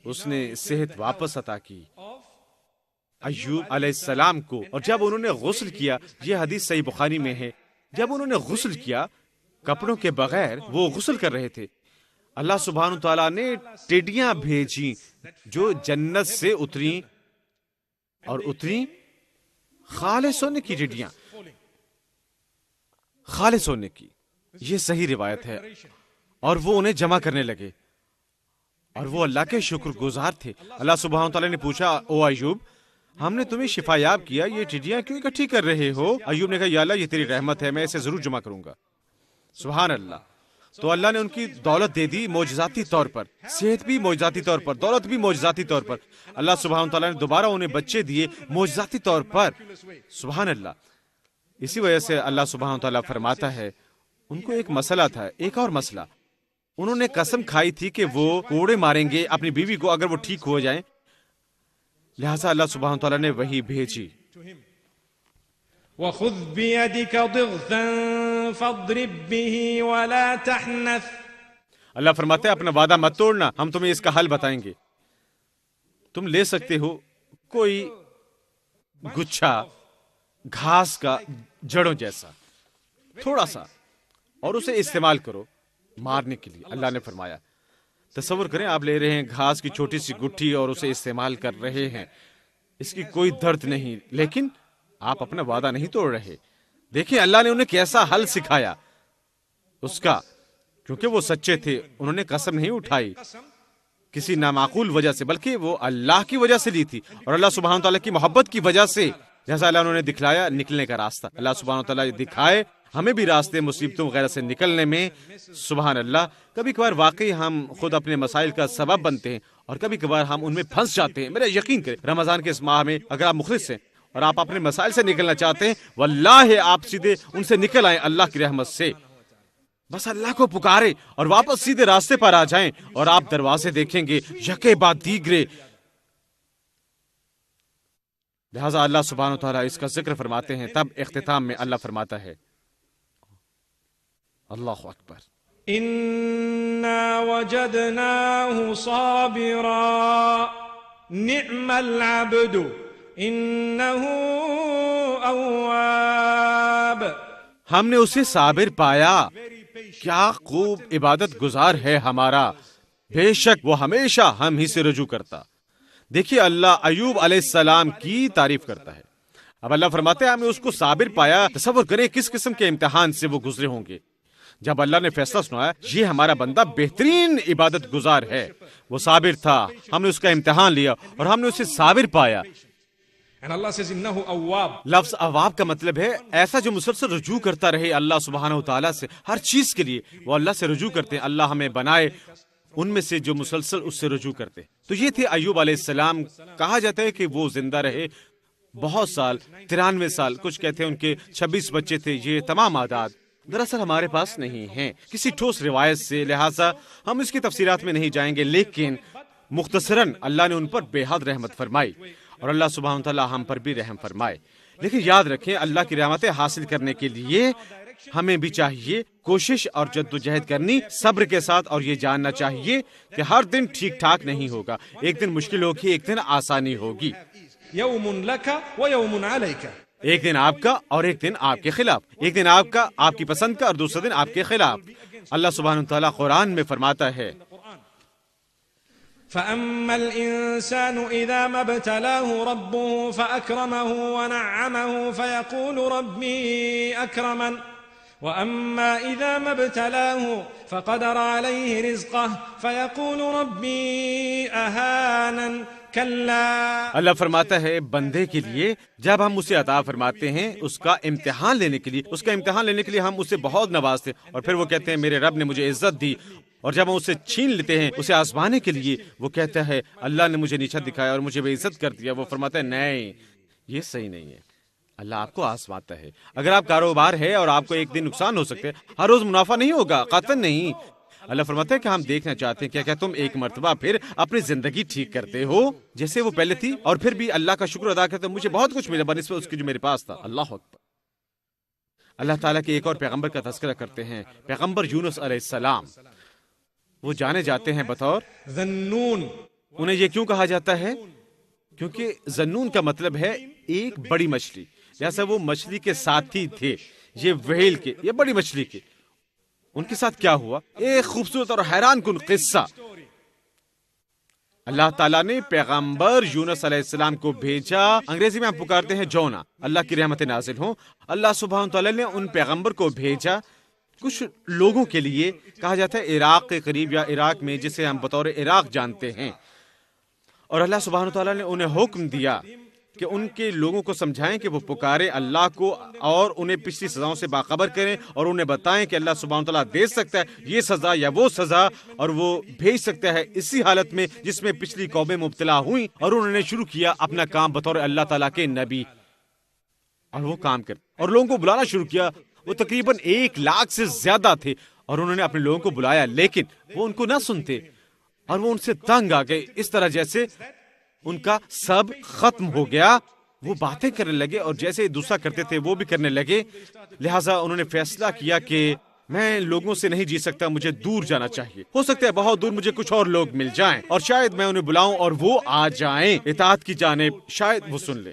اس نے صحت واپس عطا کی ایوب علیہ السلام کو، اور جب انہوں نے غسل کیا، یہ حدیث صحیح بخاری میں ہے، جب انہوں نے غسل کیا کپڑوں کے بغیر، وہ غسل کر رہے تھے، اللہ سبحانہ تعالیٰ نے ٹڈیاں بھیجی جو جنت سے اتری، اور اتری خالص سونے کی ٹڈیاں، خالص سونے کی، یہ صحیح روایت ہے، اور وہ انہیں جمع کرنے لگے، اور وہ اللہ کے شکر گزار تھے۔ اللہ سبحانہ تعالیٰ نے پوچھا او ایوب، ہم نے تمہیں شفا یاب کیا، یہ ٹڈیاں کیوں اکٹھی کر رہے ہو؟ ایوب نے کہا یا اللہ یہ تیری رحمت ہے، میں اسے ضرور جمع کروں گا۔ سبحان اللہ۔ تو اللہ نے ان کی دولت دے دی معجزاتی طور پر، صحت بھی معجزاتی طور پر، دولت بھی معجزاتی طور پر۔ اللہ سبحانہ تعالیٰ نے دوبارہ انہیں بچے دیے معجزاتی طور پر، سبحان اللہ۔ اسی وجہ سے اللہ سبحانہ تعالیٰ فرماتا ہے ان کو ایک مسئلہ تھا، ایک اور مسئلہ، انہوں نے قسم کھائی تھی کہ وہ کوڑے ماریں گے اپنی بیوی کو اگر وہ ٹھیک ہو جائیں، لہٰذا اللہ سبحانہ تعالیٰ نے وہی بھیجی۔
وَخُذْ بِيَدِكَ ضِغْثًا فَاضْرِبْ بِهِ وَلَا تَحْنَثْ،
اللہ فرماتے ہیں اپنا وعدہ مت توڑنا، ہم تمہیں اس کا حل بتائیں گے۔ تم لے سکتے ہو کوئی گچھا گھاس کا جڑوں جیسا تھوڑا سا، اور اسے استعمال کرو مارنے کے لیے۔ اللہ نے فرمایا تصور کریں آپ لے رہے ہیں گھاس کی چھوٹی سی گٹھی اور اسے استعمال کر رہے ہیں، اس کی کوئی درد نہیں، لیکن آپ اپنا وعدہ نہیں توڑ رہے۔ دیکھیں اللہ نے انہیں کیسا حل سکھایا اس کا، کیونکہ وہ سچے تھے، انہوں نے قسم نہیں اٹھائی کسی نامعقول وجہ سے، بلکہ وہ اللہ کی وجہ سے لی تھی اور اللہ سبحانہ تعالیٰ کی محبت کی وجہ سے، جیسا اللہ انہوں نے دکھلایا نکلنے کا راستہ۔ اللہ سبحانہ تعالیٰ دکھائے ہمیں بھی راستے مصیبتوں وغیرہ سے نکلنے میں۔ سبحان اللہ۔ کبھی کبھار واقعی ہم خود اپنے مسائل کا سبب بنتے ہیں اور کبھی کبھار ہم ان میں پھنس جاتے ہیں۔ میرا یقین کریں رمضان کے اس ماہ میں اگر آپ مخلص ہیں اور آپ اپنے مسائل سے نکلنا چاہتے ہیں، واللہ آپ سیدھے ان سے نکل آئیں اللہ کی رحمت سے۔ بس اللہ کو پکارے اور واپس سیدھے راستے پر آ جائیں، اور آپ دروازے دیکھیں گے یکے بعد دیگرے لہٰذا اللہ سبحانہ تعالیٰ اس کا ذکر فرماتے ہیں، تب اختتام میں اللہ فرماتا ہے اللہ اکبر،
إنا وجدناه صابرا نعم العبد إنه أواب.
ہم نے اسے صابر پایا، کیا خوب عبادت گزار ہے ہمارا، بے شک وہ ہمیشہ ہم ہی سے رجوع کرتا. دیکھیے اللہ ایوب علیہ السلام کی تعریف کرتا ہے. اب اللہ فرماتے ہیں ہم نے اس کو صابر پایا. تصور کریں کس قسم کے امتحان سے وہ گزرے ہوں گے. جب اللہ نے فیصلہ سنایا یہ ہمارا بندہ بہترین عبادت گزار ہے، وہ صابر تھا، ہم نے اس کا امتحان لیا اور ہم نے اسے صابر پایا.
And Allah says إنه أواب.
لفظ اواب کا مطلب ہے ایسا جو مسلسل رجوع کرتا رہے اللہ سبحانہ وتعالیٰ سے ہر چیز کے لیے. وہ اللہ سے رجوع کرتے ہیں، اللہ ہمیں بنائے ان میں سے جو مسلسل اس سے رجوع کرتے. تو یہ تھے ایوب علیہ السلام. کہا جاتا ہے کہ وہ زندہ رہے بہت سال، 93 سال، کچھ کہتے ہیں ان کے 26 بچے تھے. یہ تمام اعداد دراصل ہمارے پاس نہیں ہیں کسی ٹھوس روایت سے، لہٰذا ہم اس کی تفصیلات میں نہیں جائیں گے، لیکن مختصراً اللہ نے ان پر بے حد رحمت فرمائی اور اللہ سبحانہ تعالیٰ ہم پر بھی رحم فرمائے. لیکن یاد رکھیں اللہ کی رحمتیں حاصل کرنے کے لیے ہمیں بھی چاہیے کوشش اور جدوجہد کرنی صبر کے ساتھ، اور یہ جاننا چاہیے کہ ہر دن ٹھیک ٹھاک نہیں ہوگا، ایک دن مشکل ہوگی، ایک دن آسانی ہوگی.
يوم لك ويوم عليك.
ایک دن آپ کا اور ایک دن آپ کے خلاف، ایک دن آپ کا آپ کی پسند کا اور دوسرا دن آپ کے خلاف. اللہ سبحانہ تعالیٰ قرآن میں فرماتا ہے
فأما الإنسان إذا ما ابتلاه ربه فأكرمه ونعمه فيقول ربي أكرمن وأما إذا ما ابتلاه فقدر عليه رزقه فيقول ربي أهانن.
اللہ فرماتا ہے بندے کے لیے جب ہم اسے عطا فرماتے ہیں اس کا امتحان لینے کے لیے ہم اسے بہت نوازتے اور پھر وہ کہتے ہیں میرے رب نے مجھے عزت دی، اور جب ہم اسے چھین لیتے ہیں اسے آزمانے کے لیے وہ کہتا ہے اللہ نے مجھے نیچا دکھایا اور مجھے بے عزت کر دیا. وہ فرماتا ہے نہیں، یہ صحیح نہیں ہے، اللہ آپ کو آزماتا ہے. اگر آپ کاروبار ہے اور آپ کو ایک دن نقصان ہو سکتے، ہر روز منافع نہیں ہوگا، قطعاً نہیں. اللہ فرماتا ہے کہ ہم دیکھنا چاہتے ہیں کیا تم ایک مرتبہ پھر اپنی زندگی ٹھیک کرتے ہو جیسے وہ پہلے تھی، اور پھر بھی اللہ کا شکر ادا کرتے مجھے بہت کچھ ملا بنسبت اس کی جو میرے پاس تھا. اللہ اکبر. اللہ تعالیٰ کے ایک اور پیغمبر کا تذکرہ کرتے ہیں، پیغمبر یونس علیہ السلام. وہ جانے جاتے ہیں بطور
ذنون.
انہیں یہ کیوں کہا جاتا ہے؟ کیونکہ ذنون کا مطلب ہے ایک بڑی مچھلی، جیسا وہ مچھلی کے ساتھی تھے یہ وہیل کے، یہ بڑی مچھلی کے. ان کے ساتھ کیا ہوا؟ ایک خوبصورت اور حیران کن قصہ. اللہ تعالیٰ نے پیغمبر یونس علیہ السلام کو بھیجا، انگریزی میں ہم پکارتے ہیں جونا، اللہ کی رحمت نازل ہوں. اللہ سبحانہ تعالیٰ نے ان پیغمبر کو بھیجا کچھ لوگوں کے لیے، کہا جاتا ہے عراق کے قریب یا عراق میں، جسے ہم بطور عراق جانتے ہیں. اور اللہ سبحانہ تعالیٰ نے انہیں حکم دیا کہ ان کے لوگوں کو سمجھائیں کہ وہ پکارے اللہ کو اور انہیں پچھلی سزاؤں سے باخبر کریں، اور انہیں بتائیں کہ اللہ سبحانہ تعالیٰ دے سکتا ہے یہ سزا یا وہ سزا، اور وہ بھیج سکتا ہے اسی حالت میں جس میں پچھلی قومیں مبتلا ہوئیں. اور انہوں نے شروع کیا اپنا کام بطور اللہ تعالیٰ کے نبی، اور وہ کام کرتے اور لوگوں کو بلانا شروع کیا. وہ تقریباً 1 لاکھ سے زیادہ تھے، اور انہوں نے اپنے لوگوں کو بلایا لیکن وہ ان کو نہ سنتے، اور وہ ان سے تنگ آ گئے، اس طرح جیسے ان کا سب ختم ہو گیا. وہ باتیں کرنے لگے اور جیسے دوسرا کرتے تھے وہ بھی کرنے لگے. لہٰذا انہوں نے فیصلہ کیا کہ میں لوگوں سے نہیں جی سکتا، مجھے دور جانا چاہیے. ہو سکتا ہے بہت دور مجھے کچھ اور لوگ مل جائیں اور شاید میں انہیں بلاؤں اور وہ آ جائیں اطاعت کی جانب، شاید وہ سن لیں.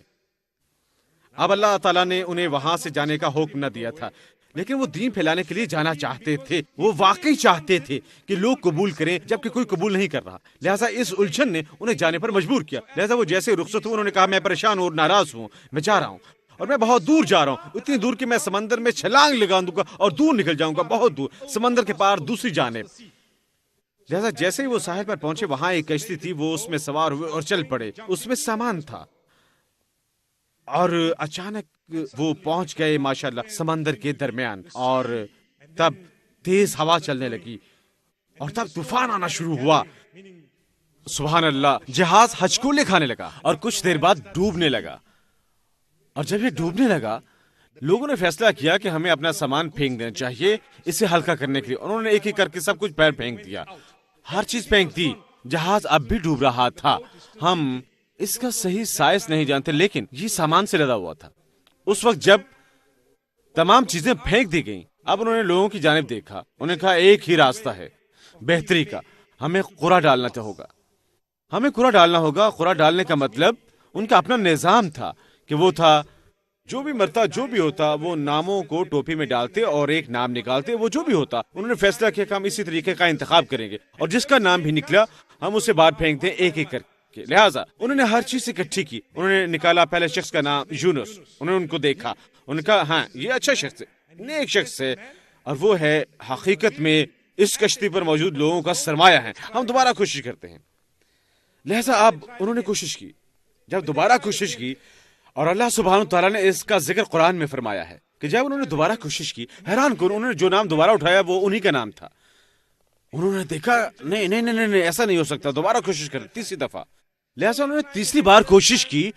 اب اللہ تعالیٰ نے انہیں وہاں سے جانے کا حکم نہ دیا تھا، لیکن وہ دین پھیلانے کے لیے جانا چاہتے تھے. وہ واقعی چاہتے تھے کہ لوگ قبول کریں جبکہ کوئی قبول نہیں کر رہا. لہٰذا اس الجھن نے انہیں جانے پر مجبور کیا. لہٰذا وہ جیسے رخصت ہوئے انہوں نے کہا میں پریشان اور ناراض ہوں، میں جا رہا ہوں اور میں بہت دور جا رہا ہوں، اتنی دور کہ میں سمندر میں چھلانگ لگا دوں گا اور دور نکل جاؤں گا، بہت دور سمندر کے پار دوسری جانب. لہٰذا جیسے ہی وہ ساحل پر پہنچے وہاں ایک کشتی تھی، وہ اس میں سوار ہوئے اور چل پڑے. اس میں سامان تھا اور اچانک وہ پہنچ گئے ماشاءاللہ سمندر کے درمیان، اور تب تیز ہوا چلنے لگی اور تب طوفان آنا شروع ہوا. سبحان اللہ. جہاز ہچکولے کھانے لگا اور کچھ دیر بعد ڈوبنے لگا. اور جب یہ ڈوبنے لگا لوگوں نے فیصلہ کیا کہ ہمیں اپنا سامان پھینک دینا چاہیے اسے ہلکا کرنے کے لیے. انہوں نے ایک ایک کر کے سب کچھ پیر پھینک دیا، ہر چیز پھینک دی. جہاز اب بھی ڈوب رہا تھا. ہم اس کا صحیح سائز نہیں جانتے، لیکن یہ سامان سے لدا ہوا تھا۔ اس وقت جب تمام چیزیں پھینک دی گئیں، اب انہوں نے لوگوں کی جانب دیکھا، انہوں نے کہا ایک ہی راستہ ہے بہتری کا، ہمیں قرآن ڈالنا ہوگا، ہمیں قرآن ڈالنا ہوگا۔ قرآن ڈالنے کا مطلب ان کا اپنا نظام تھا کہ وہ تھا جو بھی مرتا جو بھی ہوتا وہ ناموں کو ٹوپی میں ڈالتے اور ایک نام نکالتے، وہ جو بھی ہوتا انہوں نے فیصلہ کیا کہ ہم اسی طریقے کا انتخاب کریں گے، اور جس کا نام بھی نکلا ہم اسے باہر پھینک دیں ایک ایک کر کے۔ لہٰذا انہوں نے ہر چیز اکٹھی کی، انہوں نے نکالا پہلے شخص کا نام یونس، انہوں نے ان کو دیکھا، انہوں نے کہا ہاں یہ اچھا شخص ہے، نیک شخص ہے، اور وہ ہے حقیقت میں اس کشتی پر موجود لوگوں کا سرمایہ ہے، ہم دوبارہ کوشش کرتے ہیں۔ لہٰذا اب انہوں نے کوشش کی، جب دوبارہ کوشش کی، اور اللہ سبحانہ تعالیٰ نے اس کا ذکر قرآن میں فرمایا ہے کہ جب انہوں نے دوبارہ کوشش کی، حیران کن انہوں نے جو نام دوبارہ اٹھایا وہ انہی کا نام تھا۔ انہوں نے دیکھا نہیں نہیں نہیں نہیں ایسا نہیں ہو سکتا، دوبارہ کوشش کر، تیسری دفعہ۔ لہٰذا انہوں نے تیسری بار کوشش کی،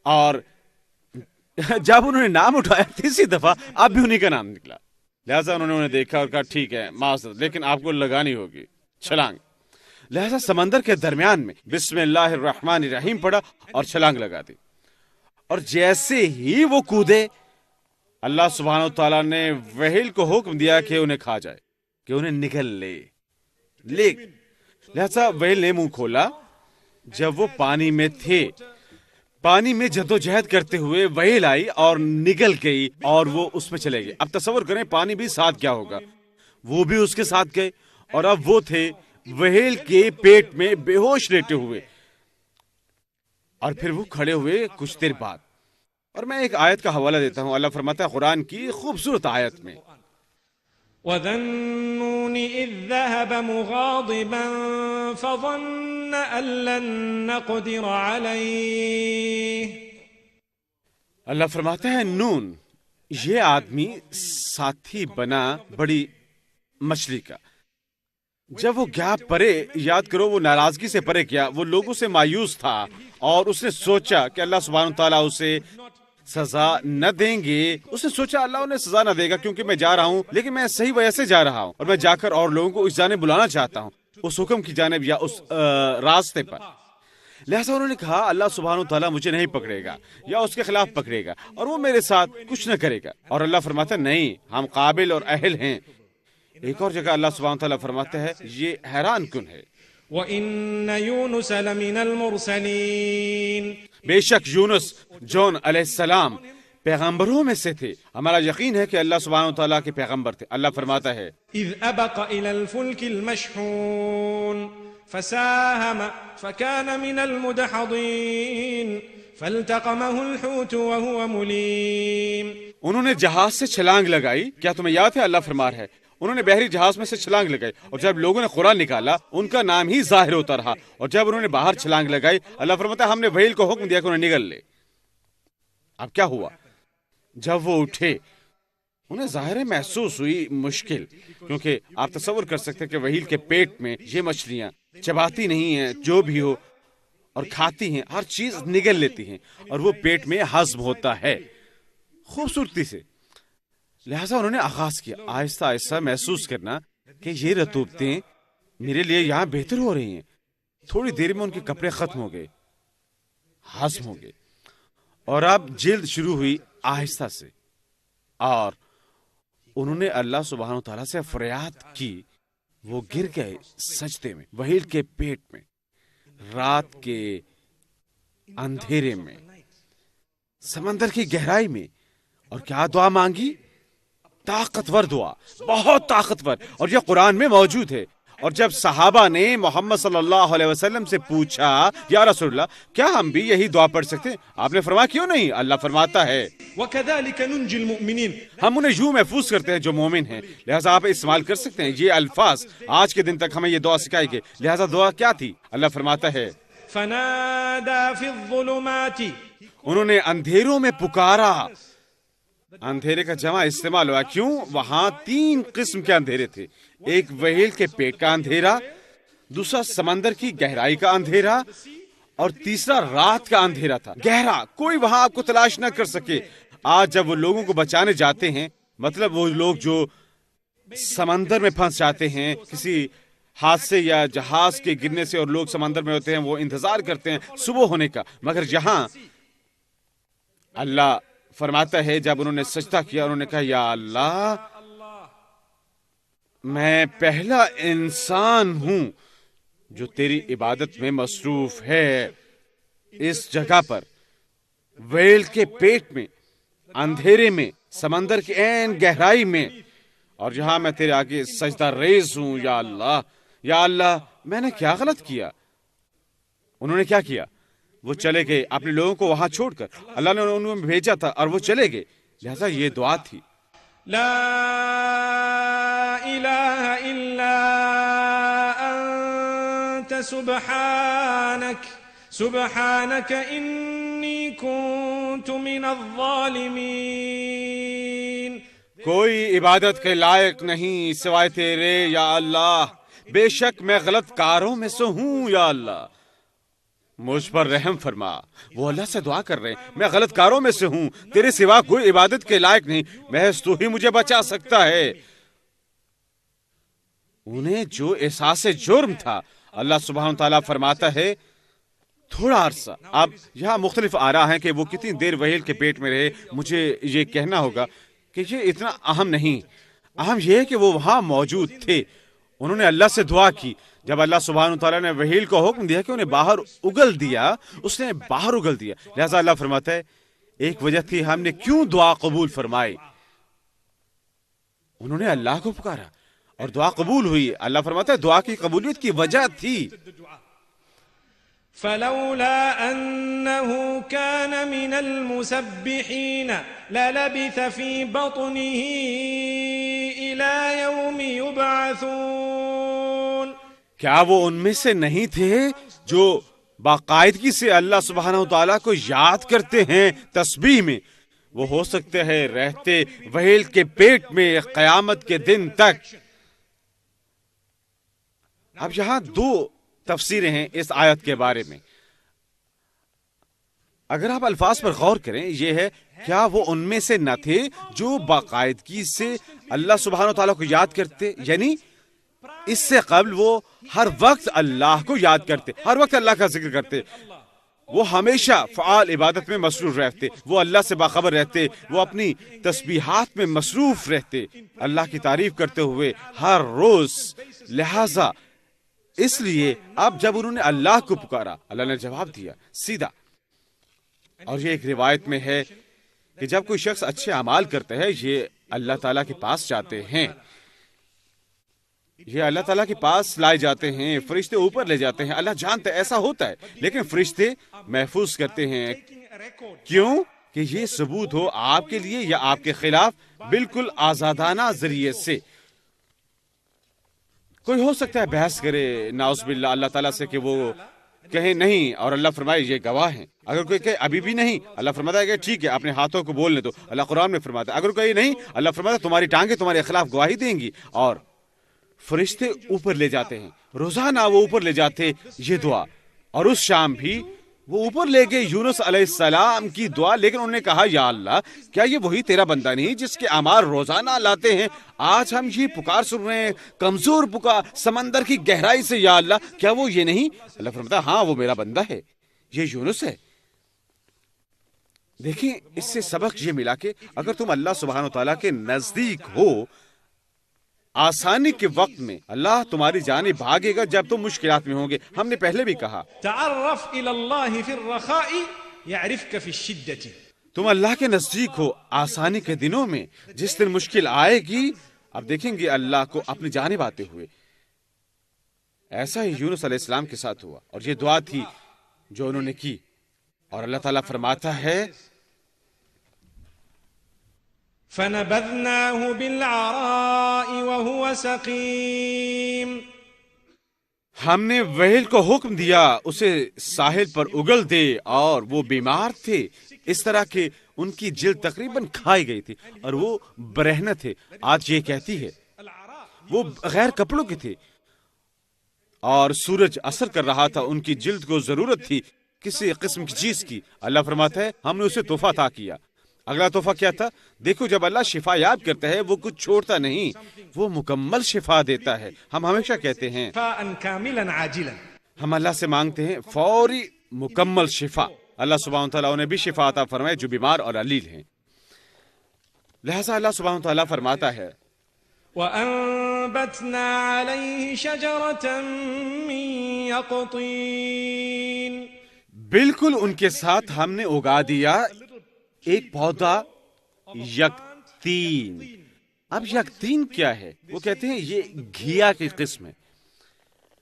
اور جب انہوں نے نام اٹھایا تیسری دفعہ اب بھی انہی کا نام نکلا۔ لہٰذا انہوں نے دیکھا اور کہا ٹھیک ہے معذرت، لیکن آپ کو لگانی ہوگی چھلانگ۔ لہٰذا سمندر کے درمیان میں بسم اللہ الرحمن الرحیم پڑھا اور چھلانگ لگا دی، اور جیسے ہی وہ کودے اللہ سبحانہ تعالیٰ نے وحیل کو حکم دیا کہ انہیں کھا جائے، کہ انہیں نگل لے۔ لہذا وحیل نے منہ کھولا، جب وہ پانی میں تھے، پانی میں جدوجہد کرتے ہوئے وحیل آئی اور نگل گئی اور وہ اس میں چلے گئے۔ اب تصور کریں پانی بھی ساتھ کیا ہوگا، وہ بھی اس کے ساتھ گئے، اور اب وہ تھے وحیل کے پیٹ میں بے ہوش لیٹے ہوئے، اور پھر وہ کھڑے ہوئے کچھ دیر بعد۔ اور میں ایک آیت کا حوالہ دیتا ہوں، اللہ فرماتا ہے قرآن کی خوبصورت آیت میں،
وَذَا النُّونِ إِذ ذَّهَبَ مُغَاضِبًا فَظَنَّ أَن لَّن نَّقْدِرَ عَلَيْهِ۔
اللہ فرماتا ہے نون، یہ آدمی ساتھی بنا بڑی مچھلی کا، جب وہ گیا پرے، یاد کرو وہ ناراضگی سے پرے گیا، وہ لوگوں سے مایوس تھا، اور اس نے سوچا کہ اللہ سبحانہ تعالیٰ اسے سزا نہ دیں گے۔ اس نے سوچا اللہ انہیں سزا نہ دے گا کیونکہ میں جا رہا ہوں، لیکن میں صحیح وجہ سے جا رہا ہوں، اور میں جا کر اور لوگوں کو اس جانب بلانا چاہتا ہوں، اس حکم کی جانب یا اس راستے پر۔ لہٰذا انہوں نے کہا اللہ سبحانہ تعالیٰ مجھے نہیں پکڑے گا یا اس کے خلاف پکڑے گا، اور وہ میرے ساتھ کچھ نہ کرے گا۔ اور اللہ فرماتا ہے نہیں، ہم قابل اور اہل ہیں۔ ایک اور جگہ اللہ سبحانہ تعالیٰ فرماتا ہے یہ حیران کن ہے،
وَإِنَّ يُونُسَ لَمِنَ الْمُرْسَلِينَ،
بے شک یونس جون علیہ السلام پیغمبروں میں سے تھے، ہمارا یقین ہے کہ اللہ سبحانہ تعالیٰ کے پیغمبر تھے۔ اللہ فرماتا ہے
إِذْ أَبَقَ إِلَى الْفُلْكِ الْمَشْحُونِ فَسَاهَمَ فَكَانَ مِنَ الْمُدْحَضِينَ فَالْتَقَمَهُ الْحُوتُ وَهُوَ مُلِيمٌ۔ انہوں نے جہاز سے چھلانگ لگائی، کیا تمہیں یاد ہے؟ اللہ فرما ہے انہوں نے بحری جہاز میں سے چھلانگ لگائی، اور جب لوگوں نے قرآن نکالا ان کا نام ہی ظاہر ہوتا رہا، اور جب انہوں نے باہر چھلانگ لگائی اللہ فرماتا ہے ہم نے وحیل کو حکم دیا کہ انہیں نگل لے۔ اب کیا ہوا؟ جب وہ اٹھے انہیں ظاہر محسوس ہوئی مشکل، کیونکہ آپ تصور کر سکتے کہ وحیل کے پیٹ میں یہ مچھلیاں چباتی نہیں ہیں، جو بھی ہو اور کھاتی ہیں، ہر چیز نگل لیتی ہیں، اور وہ پیٹ میں ہضم ہوتا ہے خوبصورتی سے۔ لہٰذا انہوں نے آغاز کیا آہستہ آہستہ محسوس کرنا کہ یہ رطوبتیں میرے لیے یہاں بہتر ہو رہی ہیں۔ تھوڑی دیر میں ان کے کپڑے ختم ہو گئے، ہضم ہو گئے، اور اب جلد شروع ہوئی آہستہ سے، اور انہوں نے اللہ سبحانہ تعالیٰ سے فریاد کی، وہ گر گئے سجدے میں، وحیل کے پیٹ میں، رات کے اندھیرے میں، سمندر کی گہرائی میں، اور کیا دعا مانگی؟ طاقتور دعا، بہت طاقتور، اور یہ قرآن میں موجود ہے۔ اور جب صحابہ نے محمد صلی اللہ علیہ وسلم سے پوچھا یا رسول اللہ کیا ہم بھی یہی دعا پڑھ سکتے ہیں؟ آپ نے فرمایا کیوں نہیں؟ اللہ فرماتا ہے وَكَذَلِكَ نُنْجِي الْمُؤْمِنِينَ،
ہم انہیں یوں محفوظ کرتے ہیں جو مومن ہیں۔ لہٰذا آپ استعمال کر سکتے ہیں یہ الفاظ، آج کے دن تک ہمیں یہ دعا سکھائی گئی۔ لہٰذا دعا کیا تھی؟ اللہ فرماتا ہے
فَنَادَى فِي الظُّلُمَاتِ،
انہوں نے اندھیروں میں پکارا۔ اندھیرے کا جمع استعمال ہوا، کیوں؟ وہاں 3 قسم کے اندھیرے تھے، ایک وحیل کے پیٹ کا اندھیرا، دوسرا سمندر کی گہرائی کا اندھیرا، اور تیسرا رات کا اندھیرا تھا، گہرا، کوئی وہاں آپ کو تلاش نہ کر سکے۔ آج جب وہ لوگوں کو بچانے جاتے ہیں، مطلب وہ لوگ جو سمندر میں پھنس جاتے ہیں، کسی حادثے یا جہاز کے گرنے سے اور لوگ سمندر میں ہوتے ہیں وہ انتظار کرتے ہیں صبح ہونے کا، مگر جہاں اللہ فرماتا ہے جب انہوں نے سجدہ کیا انہوں نے کہا یا اللہ میں پہلا انسان ہوں جو تیری عبادت میں مصروف ہے، اس جگہ پر ویل کے پیٹ میں، اندھیرے میں، سمندر کی عین گہرائی میں، اور جہاں میں تیرے آگے سجدہ ریز ہوں یا اللہ میں نے کیا غلط کیا؟ انہوں نے کیا کیا؟ وہ چلے گئے اپنے لوگوں کو وہاں چھوڑ کر، اللہ نے انہوں نے بھیجا تھا اور وہ چلے گئے، لہذا یہ دعا تھی
لا الہ الا انت سبحانک انی کنت من الظالمین،
کوئی عبادت کے لائق نہیں سوائے تیرے یا اللہ، بے شک میں غلط کاروں میں سے ہوں یا اللہ، مجھ پر رحم فرما۔ وہ اللہ سے دعا کر رہے ہیں میں غلط کاروں میں سے ہوں، تیرے سوا کوئی عبادت کے لائق نہیں، محض تو ہی مجھے بچا سکتا ہے۔ انہیں جو احساس جرم تھا اللہ سبحانہ تعالیٰ فرماتا ہے تھوڑا عرصہ، اب یہاں مختلف آراء ہیں کہ وہ کتنی دیر وحیل کے پیٹ میں رہے، مجھے یہ کہنا ہوگا کہ یہ اتنا اہم نہیں، اہم یہ ہے کہ وہ وہاں موجود تھے، انہوں نے اللہ سے دعا کی، جب اللہ سبحانہ تعالیٰ نے وحیل کو حکم دیا کہ انہیں باہر اگل دیا، اس نے باہر اگل دیا، لہذا اللہ فرماتا ہے ایک وجہ تھی ہم نے کیوں دعا قبول فرمائی، انہوں نے اللہ کو پکارا اور دعا قبول ہوئی۔ اللہ فرماتا ہے دعا کی قبولیت کی وجہ تھی
فلولا انه كان من المسبحين للبث في بطنه الى يوم يبعثون،
کیا وہ ان میں سے نہیں تھے جو باقاعدگی سے اللہ سبحانہ تعالیٰ کو یاد کرتے ہیں تسبیح میں؟ وہ ہو سکتے ہیں رہتے وحیل کے پیٹ میں قیامت کے دن تک۔ اب یہاں دو تفسیریں ہیں اس آیت کے بارے میں، اگر آپ الفاظ پر غور کریں یہ ہے کیا وہ ان میں سے نہ تھے جو باقاعدگی سے اللہ سبحانہ تعالیٰ کو یاد کرتے، یعنی اس سے قبل وہ ہر وقت اللہ کو یاد کرتے، ہر وقت اللہ کا ذکر کرتے، وہ ہمیشہ فعال عبادت میں مصروف رہتے، وہ اللہ سے باخبر رہتے، وہ اپنی تسبیحات میں مصروف رہتے، اللہ کی تعریف کرتے ہوئے ہر روز۔ لہذا اس لیے اب جب انہوں نے اللہ کو پکارا اللہ نے جواب دیا سیدھا۔ اور یہ ایک روایت میں ہے کہ جب کوئی شخص اچھے اعمال کرتا ہے یہ اللہ تعالیٰ کے پاس جاتے ہیں، یہ اللہ تعالیٰ کے پاس لائے جاتے ہیں، فرشتے اوپر لے جاتے ہیں، اللہ جانتا ہے ایسا ہوتا ہے، لیکن فرشتے محفوظ کرتے ہیں، کیوں کہ یہ ثبوت ہو آپ کے لیے یا آپ کے خلاف بالکل آزادانہ ذریعے سے۔ کوئی ہو سکتا ہے بحث کرے نعوذ باللہ اللہ تعالیٰ سے کہ وہ کہیں نہیں اور اللہ فرمائے یہ گواہ ہیں، اگر کوئی کہے ابھی بھی نہیں اللہ فرماتا ہے کہ ٹھیک ہے اپنے ہاتھوں کو بولنے دو، اللہ قرآن میں فرماتا ہے، اگر کوئی نہیں اللہ فرماتا ہے تمہاری ٹانگیں تمہارے خلاف گواہی دیں گی، اور فرشتے اوپر لے جاتے ہیں، روزانہ وہ اوپر لے جاتے یہ دعا، اور اس شام بھی وہ اوپر لے گئے یونس علیہ السلام کی دعا، لیکن انہوں نے کہا یا اللہ کیا یہ وہی تیرا بندہ نہیں جس کے اعمال روزانہ لاتے ہیں؟ آج ہم یہ پکار سن رہے ہیں کمزور پکار سمندر کی گہرائی سے، یا اللہ کیا وہ یہ نہیں؟ اللہ فرماتا ہاں وہ میرا بندہ ہے، یہ یونس ہے۔ دیکھیں اس سے سبق یہ ملا کہ اگر تم اللہ سبحانہ تعالیٰ کے نزدیک ہو آسانی کے وقت میں اللہ تمہاری جانب بھاگے گا جب تم مشکلات میں ہوں گے۔ ہم نے پہلے بھی کہا
تعرف الى اللہ فی الرخاء یعرفک فی الشدۃ،
تم اللہ کے نزدیک ہو آسانی کے دنوں میں، جس دن مشکل آئے گی اب دیکھیں گے اللہ کو اپنی جانب آتے ہوئے۔ ایسا ہی یونس علیہ السلام کے ساتھ ہوا، اور یہ دعا تھی جو انہوں نے کی، اور اللہ تعالیٰ فرماتا ہے
فنبذناه بالعراء وهو سقيم،
ہم نے وحیل کو حکم دیا اسے ساحل پر اگل دے، اور وہ بیمار تھے اس طرح کہ ان کی جلد تقریباً کھائی گئی تھی اور وہ برہنہ تھے۔ آج یہ کہتی ہے وہ غیر کپڑوں کے تھے اور سورج اثر کر رہا تھا، ان کی جلد کو ضرورت تھی کسی قسم کی چیز کی، اللہ فرماتا ہے ہم نے اسے تحفہ عطا کیا۔ اگلا تحفہ کیا تھا؟ دیکھو جب اللہ شفا یاب کرتا ہے وہ کچھ چھوڑتا نہیں، وہ مکمل شفا دیتا ہے۔ ہم ہمیشہ کہتے ہیں
شفاء كاملا عاجلا.
ہم اللہ سے مانگتے ہیں فوری مکمل شفا۔ اللہ سبحانہ تعالیٰ انہیں بھی شفا عطا فرمائے جو بیمار اور علیل ہیں۔ لہذا اللہ سبحانہ تعالیٰ فرماتا ہے
وَأَنبَتْنَا عَلَيْهِ شَجَرَةً مِّن يَقْطِينٍ.
بالکل ان کے ساتھ ہم نے اگا دیا ایک پودا یقطین۔ اب یقطین کیا ہے؟ وہ کہتے ہیں یہ گھیا کی قسم ہے۔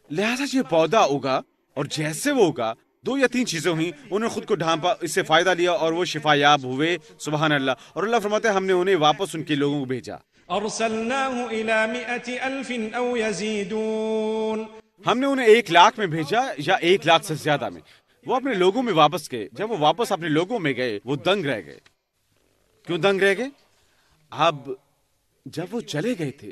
لہذا یہ پودا اگا اور جیسے وہ اگا 2 یا 3 چیزیں ہوئیں، انہوں نے خود کو ڈھانپا، اس سے فائدہ لیا اور وہ شفا یاب ہوئے۔ سبحان اللہ۔ اور اللہ فرماتے ہیں ہم نے انہیں واپس ان کے لوگوں کو بھیجا۔
أرسلناه إلى 100,000 أو يزيدون.
ہم نے انہیں 1 لاکھ میں بھیجا یا 1 لاکھ سے زیادہ میں۔ وہ اپنے لوگوں میں واپس گئے۔ جب وہ واپس اپنے لوگوں میں گئے وہ دنگ رہ گئے۔ کیوں دنگ رہ گئے؟ اب جب وہ چلے گئے تھے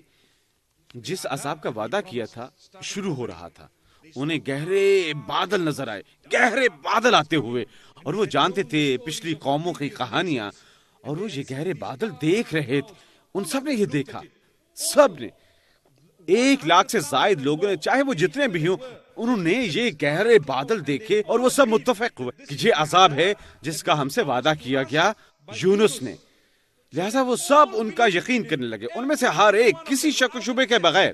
جس عذاب کا وعدہ کیا تھا شروع ہو رہا تھا، انہیں گہرے بادل نظر آئے، گہرے بادل آتے ہوئے، اور وہ جانتے تھے پچھلی قوموں کی کہانیاں، اور وہ یہ گہرے بادل دیکھ رہے تھے۔ ان سب نے یہ دیکھا، سب نے 1 لاکھ سے زائد لوگوں نے، چاہے وہ جتنے بھی ہوں، انہوں نے یہ گہرے بادل دیکھے اور وہ سب متفق ہوئے کہ یہ عذاب ہے جس کا ہم سے وعدہ کیا گیا یونس نے۔ لہذا وہ سب ان کا یقین کرنے لگے، ان میں سے ہر ایک کسی شک و شبے کے بغیر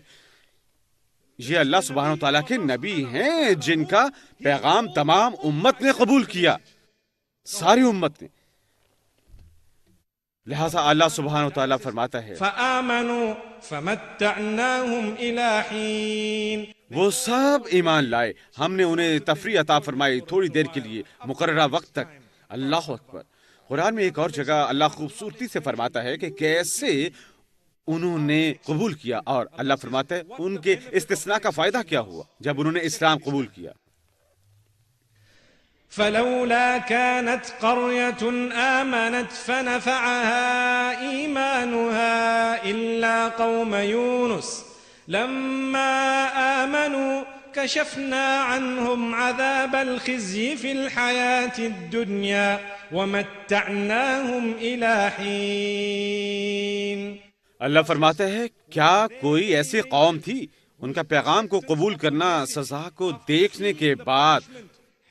یہ اللہ سبحانہ و تعالیٰ کے نبی ہیں جن کا پیغام تمام امت نے قبول کیا، ساری امت نے۔ لہذا اللہ سبحانہ و تعالیٰ فرماتا ہے
فآمنوا فمتعناهم إلى حين.
وہ سب ایمان لائے، ہم نے انہیں تفریح عطا فرمائی تھوڑی دیر کے لیے، مقررہ وقت تک۔ اللہ اکبر۔ قرآن میں ایک اور جگہ اللہ خوبصورتی سے فرماتا ہے کہ کیسے انہوں نے قبول کیا، اور اللہ فرماتا ہے ان کے استثناء کا فائدہ کیا ہوا جب انہوں نے اسلام قبول کیا۔
فلولا كانت قرية آمنت فنفعها إيمانها إلا قوم يونس لما آمنوا كشفنا عنهم عذاب الخزي في الحياة الدنيا ومتعناهم إلى حين.
اللہ فرماتا ہے کیا کوئی ایسی قوم تھی ان کا پیغام کو قبول کرنا سزا کو دیکھنے کے بعد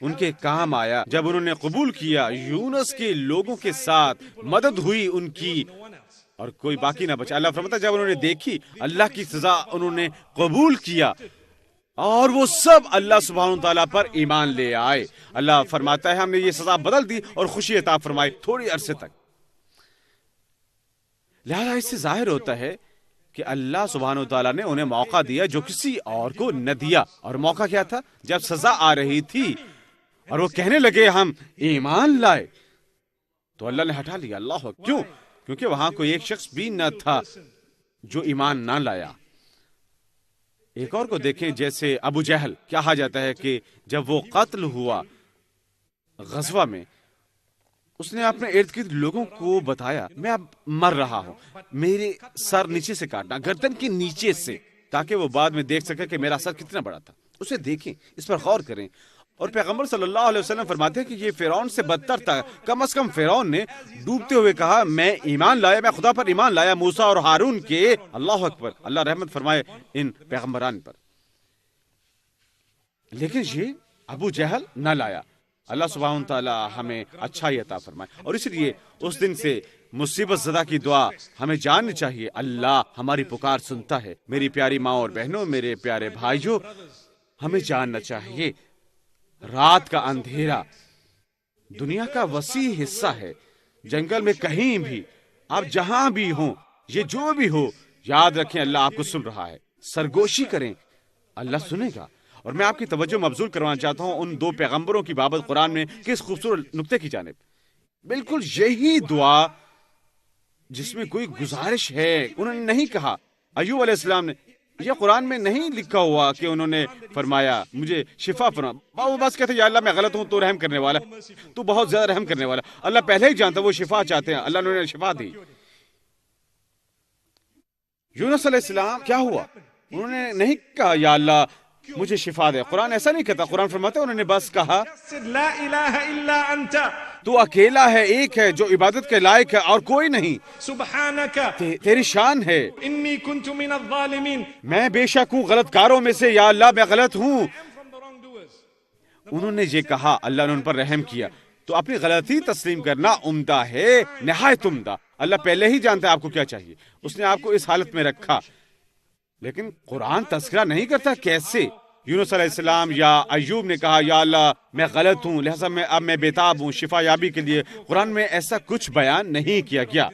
ان کے کام آیا؟ جب انہوں نے قبول کیا یونس کے لوگوں کے ساتھ مدد ہوئی ان کی اور کوئی باقی نہ بچا۔ اللہ فرماتا ہے جب انہوں نے دیکھی اللہ کی سزا انہوں نے قبول کیا اور وہ سب اللہ سبحانہ تعالیٰ پر ایمان لے آئے۔ اللہ فرماتا ہے ہم نے یہ سزا بدل دی اور خوشی عطا فرمائی تھوڑی عرصے تک۔ لہذا اس سے ظاہر ہوتا ہے کہ اللہ سبحانہ تعالیٰ نے انہیں موقع دیا جو کسی اور کو نہ دیا۔ اور موقع کیا تھا؟ جب سزا آ رہی تھی اور وہ کہنے لگے ہم ایمان لائے تو اللہ نے ہٹا لیا۔ اللہ کیوں؟ کیونکہ وہاں کوئی ایک شخص بھی نہ تھا جو ایمان نہ لایا۔ ایک اور کو دیکھیں جیسے ابو جہل، کہا جاتا ہے کہ جب وہ قتل ہوا غزوہ میں اس نے اپنے ارد گرد لوگوں کو بتایا میں اب مر رہا ہوں، میرے سر نیچے سے کاٹنا، گردن کے نیچے سے، تاکہ وہ بعد میں دیکھ سکے کہ میرا سر کتنا بڑا تھا۔ اسے دیکھیں، اس پر غور کریں۔ اور پیغمبر صلی اللہ علیہ وسلم فرماتے ہیں کہ یہ فرعون سے بدتر تھا۔ کم از کم فرعون نے ڈوبتے ہوئے کہا میں ایمان لایا، میں خدا پر ایمان لایا، موسیٰ اور ہارون کے۔ اللہ اکبر، اللہ رحمت فرمائے ان پیغمبران پر۔ لیکن یہ ابو جہل نہ لایا۔ اللہ سبحانہ تعالیٰ ہمیں اچھائی عطا فرمائے۔ اور اس لیے اس دن سے مصیبت زدہ کی دعا ہمیں جاننی چاہیے، اللہ ہماری پکار سنتا ہے۔ میری پیاری ماں اور بہنوں، میرے پیارے بھائیوں، ہمیں جاننا چاہیے رات کا اندھیرا دنیا کا وسیع حصہ ہے۔ جنگل میں کہیں بھی، آپ جہاں بھی ہوں، یہ جو بھی ہو، یاد رکھیں اللہ آپ کو سن رہا ہے۔ سرگوشی کریں، اللہ سنے گا۔ اور میں آپ کی توجہ مبذول کروانا چاہتا ہوں ان 2 پیغمبروں کی بابت قرآن میں کس خوبصورت نقطے کی جانب۔ بالکل یہی دعا جس میں کوئی گزارش ہے، انہوں نے نہیں کہا ایوب علیہ السلام نے، یہ قرآن میں نہیں لکھا ہوا کہ انہوں نے فرمایا مجھے شفا فرما۔ وہ بس کہتے یا اللہ میں غلط ہوں، تو رحم کرنے والا، تو بہت زیادہ رحم کرنے والا۔ اللہ پہلے ہی جانتا وہ شفا چاہتے ہیں، اللہ نے انہیں شفا دی۔ یونس علیہ السلام کیا ہوا؟ انہوں نے نہیں کہا یا اللہ مجھے شفا دے۔ قرآن ایسا نہیں کہتا، قرآن فرماتا ہے انہوں نے بس کہا
لا الہ الا انت
تو اکیلا ہے، ایک ہے جو عبادت کے لائق ہے اور کوئی نہیں.
سبحانك
تیری شان ہے.
إني كنت من الظالمين.
میں بے شک ہوں غلط کاروں میں سے، یا اللہ میں غلط ہوں. انہوں نے یہ کہا، اللہ نے ان پر رحم کیا. تو اپنی غلطی تسلیم کرنا عمدہ ہے، نہایت عمدہ. اللہ پہلے ہی جانتا ہے آپ کو کیا چاہیے، اس نے آپ کو اس حالت میں رکھا. لیکن قرآن تذکرہ نہیں کرتا کیسے. یونس علیہ السلام یا ایوب نے کہا یا اللہ میں غلط ہوں، لہذا اب میں بیتاب ہوں شفا یابی کے لیے. قرآن میں ایسا کچھ بیان نہیں کیا گیا.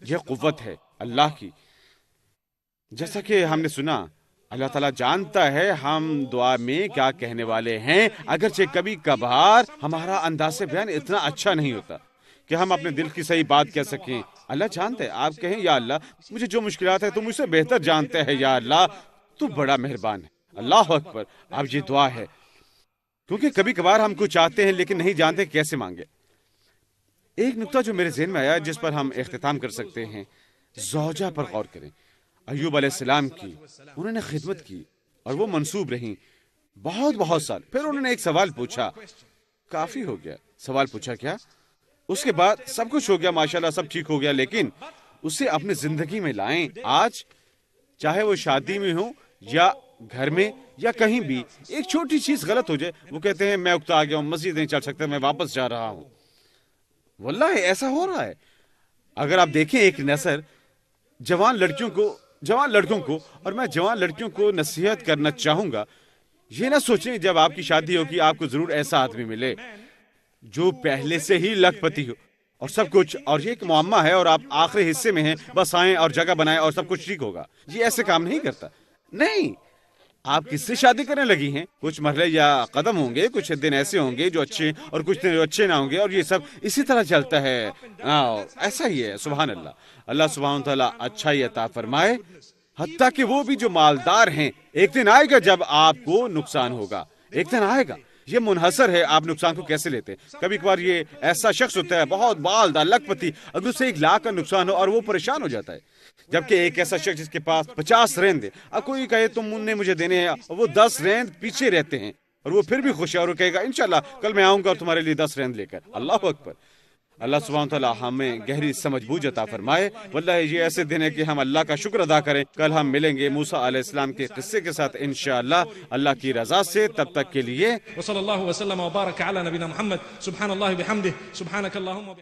یہ قوت ہے اللہ کی. جیسا کہ ہم نے سنا، اللہ تعالیٰ جانتا ہے ہم دعا میں کیا کہنے والے ہیں، اگرچہ کبھی کبھار ہمارا انداز بیان اتنا اچھا نہیں ہوتا کہ ہم اپنے دل کی صحیح بات کہہ سکیں. اللہ جانتا ہے. آپ کہیں یا اللہ مجھے جو مشکلات ہیں تو مجھ سے بہتر جانتے ہیں، یا اللہ تو بڑا مہربان ہے. اللہ اکبر. اب یہ دعا ہے کیونکہ کبھی کبھار ہم کچھ چاہتے ہیں لیکن نہیں جانتے کیسے مانگے. ایک نقطہ جو میرے ذہن میں آیا جس پر ہم اختتام کر سکتے ہیں، زوجہ پر غور کریں. ایوب علیہ السلام کی انہوں نے خدمت کی اور وہ منسوب رہیں بہت سال. پھر انہوں نے ایک سوال پوچھا، کافی ہو گیا. سوال پوچھا کیا؟ اس کے بعد سب کچھ ہو گیا، ماشاءاللہ سب ٹھیک ہو گیا، لیکن اسے اپنی زندگی میں لائیں. آج چاہے وہ شادی میں ہو یا گھر میں یا کہیں بھی ایک چھوٹی چیز غلط ہو جائے، وہ کہتے ہیں میں اکتا گیا ہوں، مسجد نہیں چل سکتا، میں واپس جا رہا ہوں. واللہ ایسا ہو رہا ہے. اگر آپ دیکھیں ایک نظر جوان لڑکوں کو، اور میں جوان لڑکیوں کو نصیحت کرنا چاہوں گا، یہ نہ سوچیں جب آپ کی شادی ہوگی آپ کو ضرور ایسا آدمی ملے جو پہلے سے ہی لکھ پتی ہو اور سب کچھ، اور یہ ایک معمہ ہے اور آپ آخری حصے میں ہیں، بس آئیں اور جگہ بنائیں اور سب کچھ ٹھیک ہوگا. یہ ایسے کام نہیں کرتا. نہیں، آپ کس سے شادی کرنے لگی ہیں؟ کچھ مرحلے یا قدم ہوں گے، کچھ دن ایسے ہوں گے جو اچھے اور کچھ دن جو اچھے نہ ہوں گے، اور یہ سب اسی طرح چلتا ہے. ایسا ہی ہے. سبحان اللہ. اللہ سبحانہ تعالیٰ اچھائی عطا فرمائے. حتیٰ کہ وہ بھی جو مالدار ہیں، ایک دن آئے گا جب آپ کو نقصان ہوگا. ایک دن آئے گا. یہ منحصر ہے آپ نقصان کو کیسے لیتے ہیں. کبھی کبھار یہ ایسا شخص ہوتا ہے بہت مالدار لکھ پتی، اگر اسے 1 لاکھ کا نقصان ہو اور وہ پریشان ہو جاتا ہے. جبکہ ایک ایسا شخص جس کے پاس 50 رند ہے، اب کوئی کہے تم نے مجھے دینے ہیں، اور وہ 10 رند پیچھے رہتے ہیں اور وہ پھر بھی خوش ہے اور وہ کہے گا انشاءاللہ کل میں آؤں گا اور تمہارے لیے 10 رند لے کر. اللہ اکبر. اللہ سبحانہ تعالیٰ ہمیں گہری سمجھ بوجھ عطا فرمائے. واللہ یہ ایسے دن ہے کہ ہم اللہ کا شکر ادا کریں. کل ہم ملیں گے موسیٰ علیہ السلام کے قصے کے ساتھ انشاءاللہ اللہ کی رضا سے. تب تک کے لیے
وصلی اللہ وسلم وبارک علی نبینا محمد. سبحان اللہ بحمدہ. سبحانک اللہم